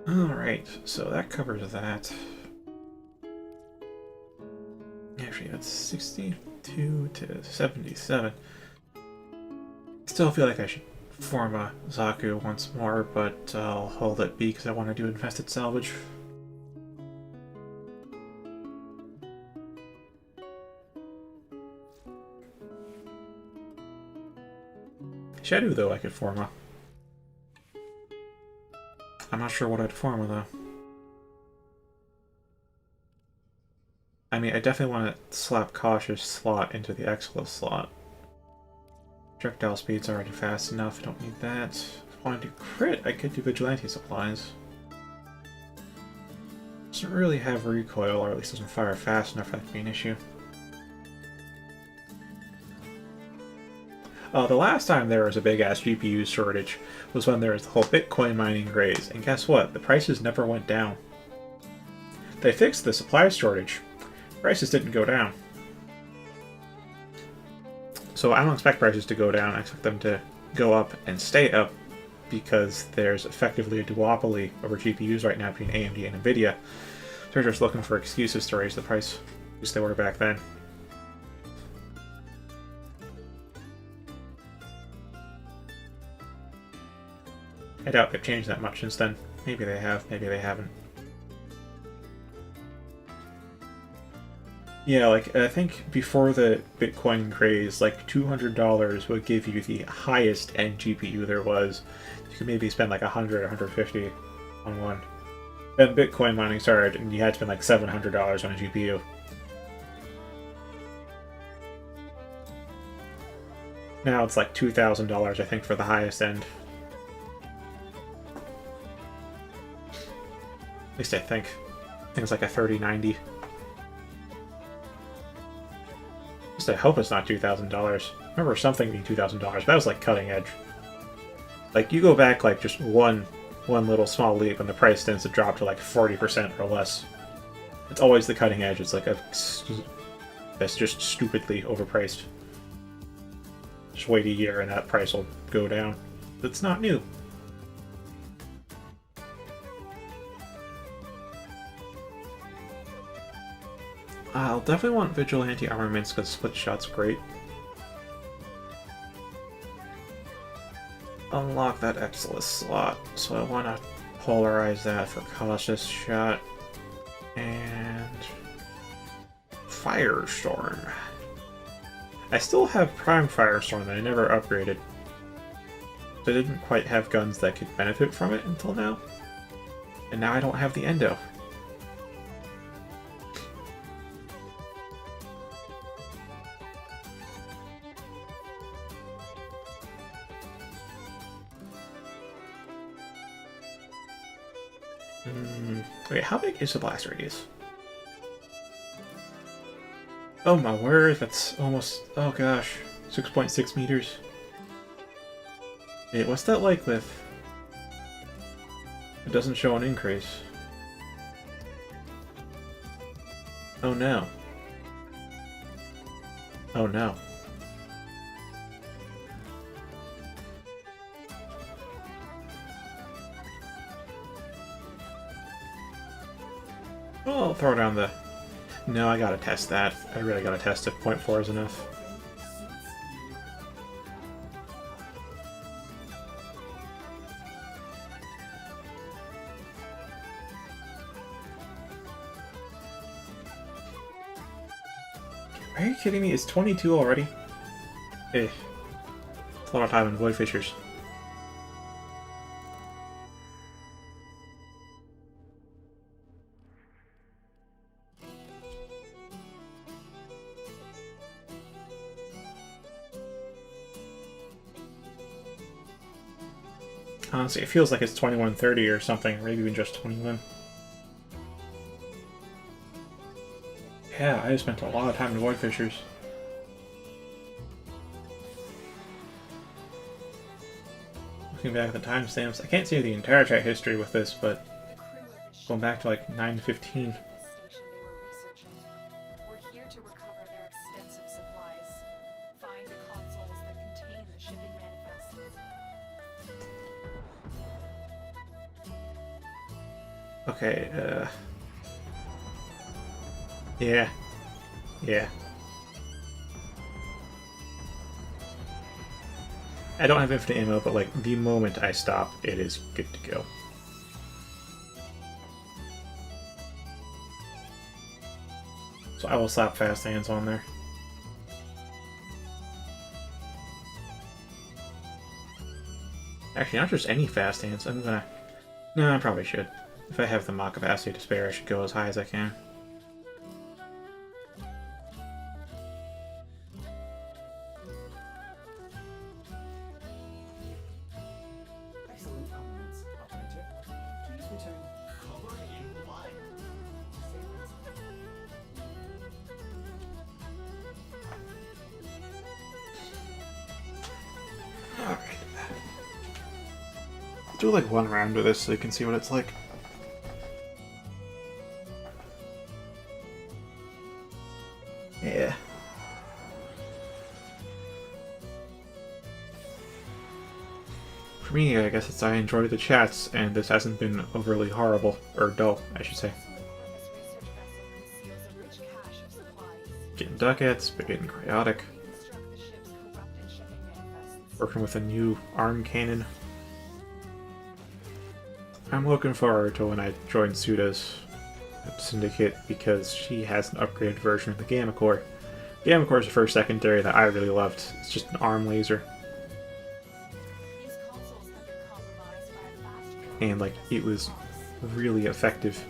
Alright, so that covers that. Actually, that's 62 to 77. Still feel like I should form a Zaku once more, but I'll hold it B because I want to do infested salvage. Shadow, though, I could form a. I'm not sure what I'd form a, though. I mean, I definitely want to slap Cautious slot into the Exilus slot. Projectile speed's already fast enough, I don't need that. If I want to do crit, I could do Vigilante Supplies. Doesn't really have recoil, or at least doesn't fire fast enough for that to be an issue. The last time there was a big ass GPU shortage was when there was the whole Bitcoin mining craze, and guess what? The prices never went down. They fixed the supply shortage. Prices didn't go down. So I don't expect prices to go down. I expect them to go up and stay up because there's effectively a duopoly over GPUs right now between AMD and Nvidia. They're just looking for excuses to raise the price as they were back then. I doubt they've changed that much since then. Maybe they have, maybe they haven't. Yeah, like, I think before the Bitcoin craze, like, $200 would give you the highest end GPU there was. You could maybe spend like 100, 150 on one. Then Bitcoin mining started, and you had to spend like $700 on a GPU. Now it's like $2,000, I think, for the highest end. At least I think. I think it's like a 3090. At least I hope it's not $2,000. I remember something being $2,000, but that was like cutting edge. Like, you go back like just one little small leap and the price tends to drop to like 40% or less. It's always the cutting edge. It's like that's just stupidly overpriced. Just wait a year and that price will go down. It's not new. I'll definitely want Vigilante Armaments because Split Shot's great. Unlock that Exilus slot, so I want to polarize that for Cautious Shot and Firestorm. I still have Prime Firestorm that I never upgraded. I didn't quite have guns that could benefit from it until now. And now I don't have the Endo. Wait, how big is the blast radius? Oh my word, that's almost... oh gosh. 6.6 meters. Wait, what's that like with... it doesn't show an increase. Oh no. Oh no. Well, I'll throw down the... no, I gotta test that. I really gotta test if 0.4 is enough. Are you kidding me? It's 22 already? Eh. It's a lot of time in Void Fissures. Honestly, it feels like it's 21:30 or something, or maybe even just 21. Yeah, I spent a lot of time in Void Fissures. Looking back at the timestamps, I can't see the entire chat history with this, but The crew of the ship going back to like 9:15. the station they were researching. We're here to recover their extensive supplies. Find the consoles that contain the shipping manifests. Okay, yeah. Yeah. I don't have infinite ammo, but like the moment I stop, it is good to go. So I will slap fast hands on there. Actually, not just any fast hands. I'm gonna... no, I probably should. If I have the mod capacity to spare, I should go as high as I can. Excellent comments, operator. Please return. Covered in what? do like one round of this so you can see what it's like. Yeah. For me, I guess it's I enjoy the chats, and this hasn't been overly horrible, or dull, I should say. Getting ducats, but getting chaotic. Working with a new arm cannon. I'm looking forward to when I join Suda's Syndicate because she has an upgraded version of the Gamma Core. Gamma Core is the first secondary that I really loved. It's just an arm laser. And like, it was really effective.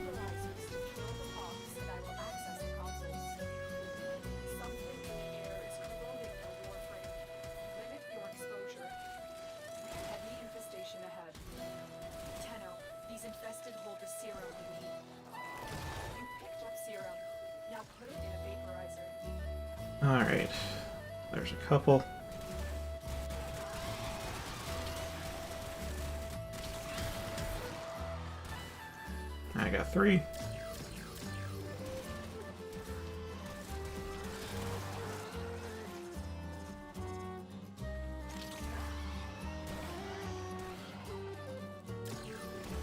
Alright, there's a couple. I got 3.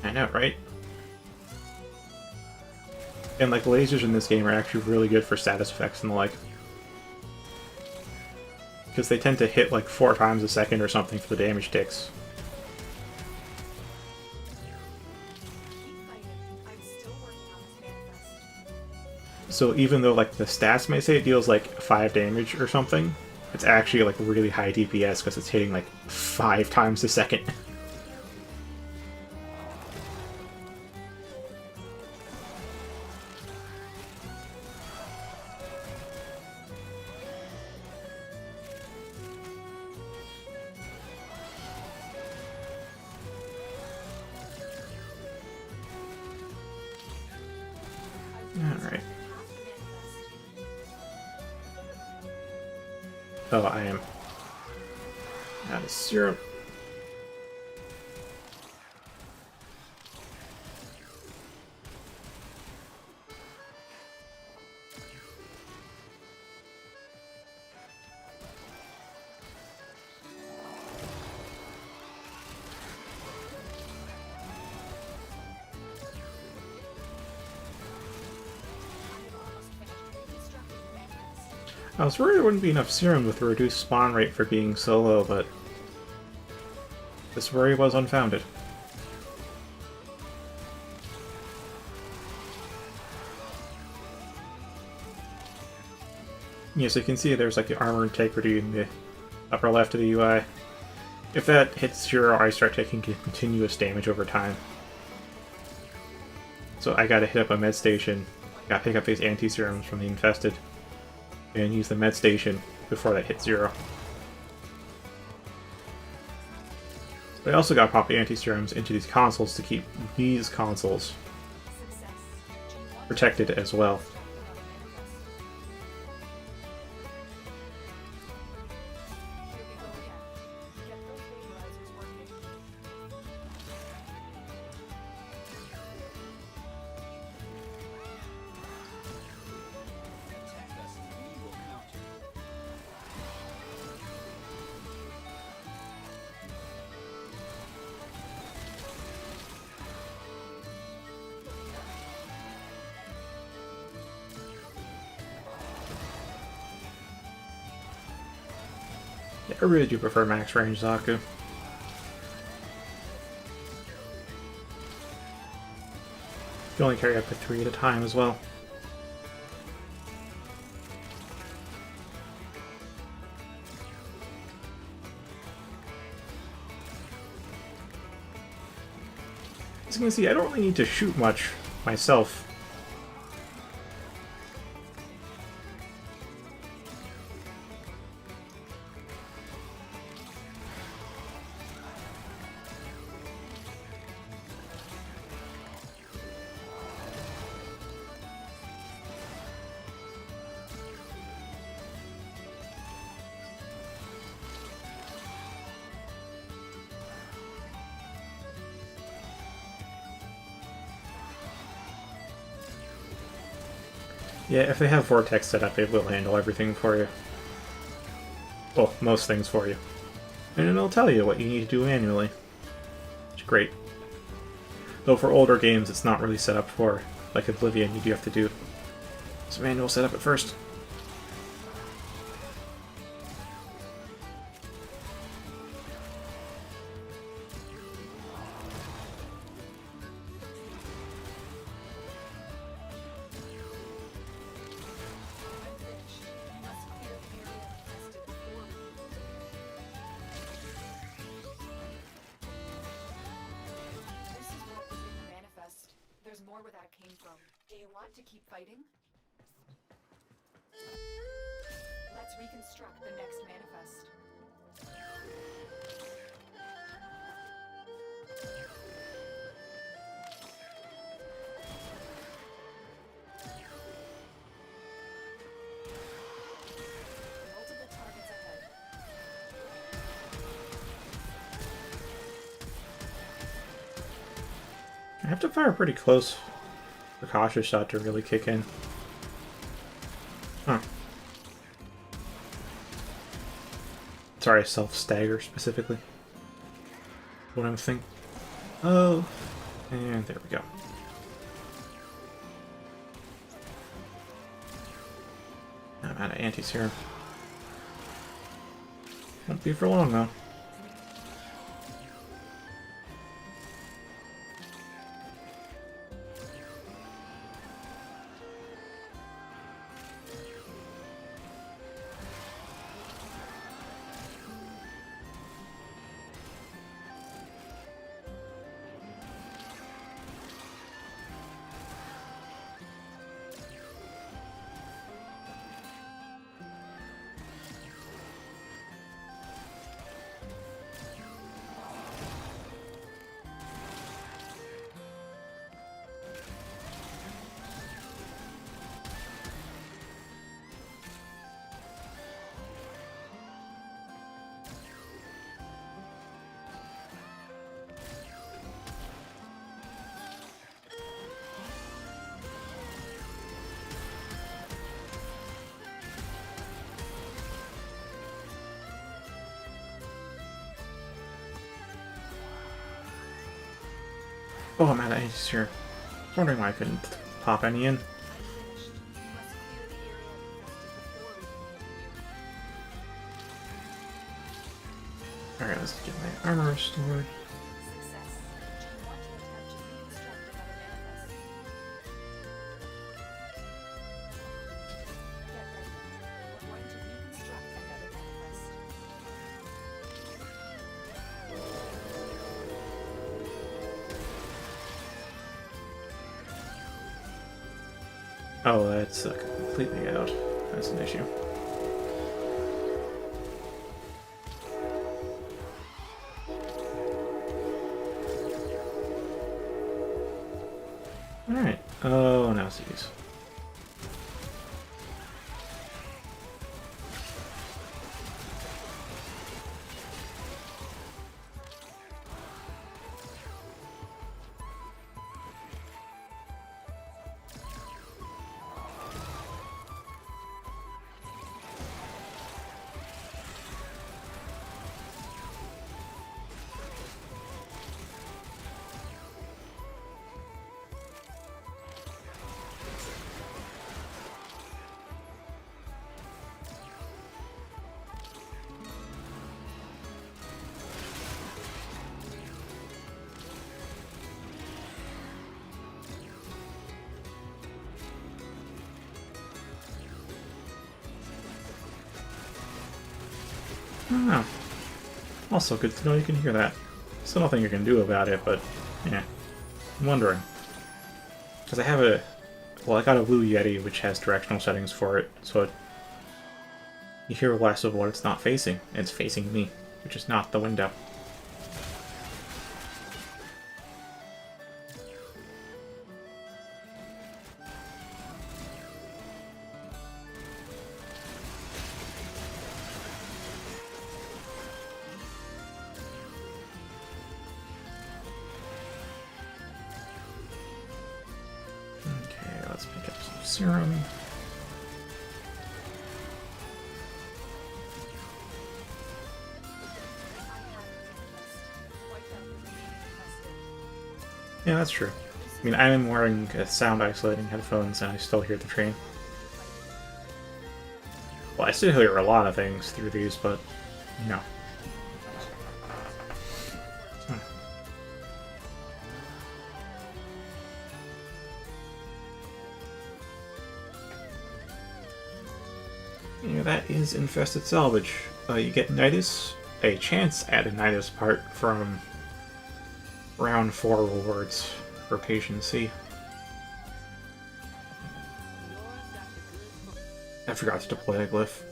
I know, right? And like, lasers in this game are actually really good for status effects and the like. Because they tend to hit like 4 times a second or something for the damage ticks. So even though like the stats may say it deals like 5 damage or something, it's actually like really high DPS because it's hitting like 5 times a second. Alright. Oh, I am out of syrup. I was worried there wouldn't be enough serum with a reduced spawn rate for being solo, but this worry was unfounded. Yeah, so you can see there's like the armor integrity in the upper left of the UI. If that hits 0, I start taking continuous damage over time. So I gotta hit up a med station, gotta pick up these anti-serums from the infested, and use the med station before that hits 0. But I also got to pop the anti-serums into these consoles to keep these consoles protected as well. Yeah, I really do prefer max range Zaku. You can only carry up to 3 at a time as well. As you can see, I don't really need to shoot much myself. Yeah, if they have Vortex set up, it will handle everything for you. Well, most things for you. And it'll tell you what you need to do manually. Which is great. Though for older games, it's not really set up for, like Oblivion, you do have to do some manual setup at first. There's more where that came from. Do you want to keep fighting? Let's reconstruct the next manifest. Multiple targets ahead. I have to fire pretty close for cautious shot to really kick in. Huh. Sorry, self-stagger specifically. What I'm thinking. Oh, and there we go. I'm out of antis here. Won't be for long though. Oh, I'm out of antis here. I was wondering why I couldn't pop any in. Alright, let's get my armor restored. Success. Do you want to attempt to reconstruct another manifest? Get ready. We're going to reconstruct another manifest. Oh, that's completely out. That's an issue. Alright. Oh, now sees. Oh. Also, good to know you can hear that. Still nothing you can do about it, but yeah. I'm wondering. Because I have a... Well, I got a Blue Yeti, which has directional settings for it, so you hear less of what it's not facing. It's facing me, which is not the window. Okay, let's pick up some serum. Yeah, that's true. I mean, I'm wearing sound isolating headphones and I still hear the train. Well, I still hear a lot of things through these, but no. Yeah, that is infested salvage. You get Nidus, a chance at a Nidus part from round 4 rewards for Patient C. I forgot to deploy a glyph.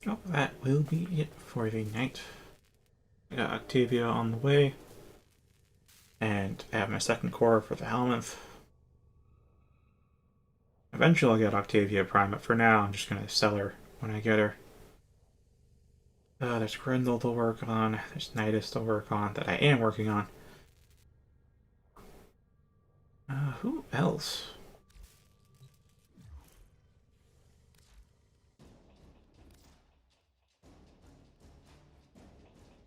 Oh, that will be it for the night. I got Octavia on the way, and I have my second core for the Helminth. Eventually I'll get Octavia Prime, but for now I'm just going to sell her when I get her. There's Grendel to work on, there's Nidus to work on, that I am working on. Who else?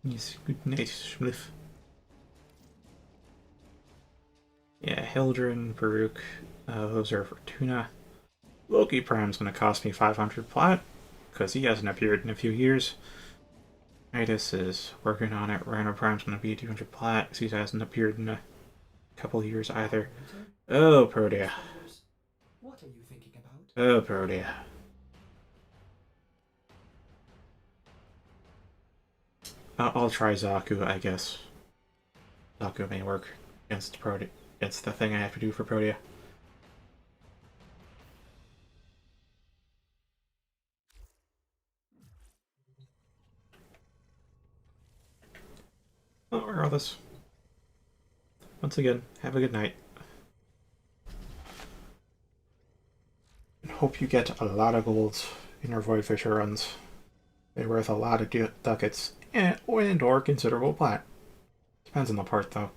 Yes, good night, Schliff. Yeah, Hildren, Baruch, those are for Tuna. Loki Prime's gonna cost me 500 plat, because he hasn't appeared in a few years. Nidus is working on it. Rhino Prime's gonna be 200 plat, because he hasn't appeared in a couple years either. Oh, Protea. What are you thinking about? Oh, Protea. I'll try Zaku, I guess. Zaku may work against Protea. It's the thing I have to do for Protea. Well, regardless. Once again, have a good night. And hope you get a lot of golds in your Void Fisher runs. They're worth a lot of ducats and or considerable plat. Depends on the part, though.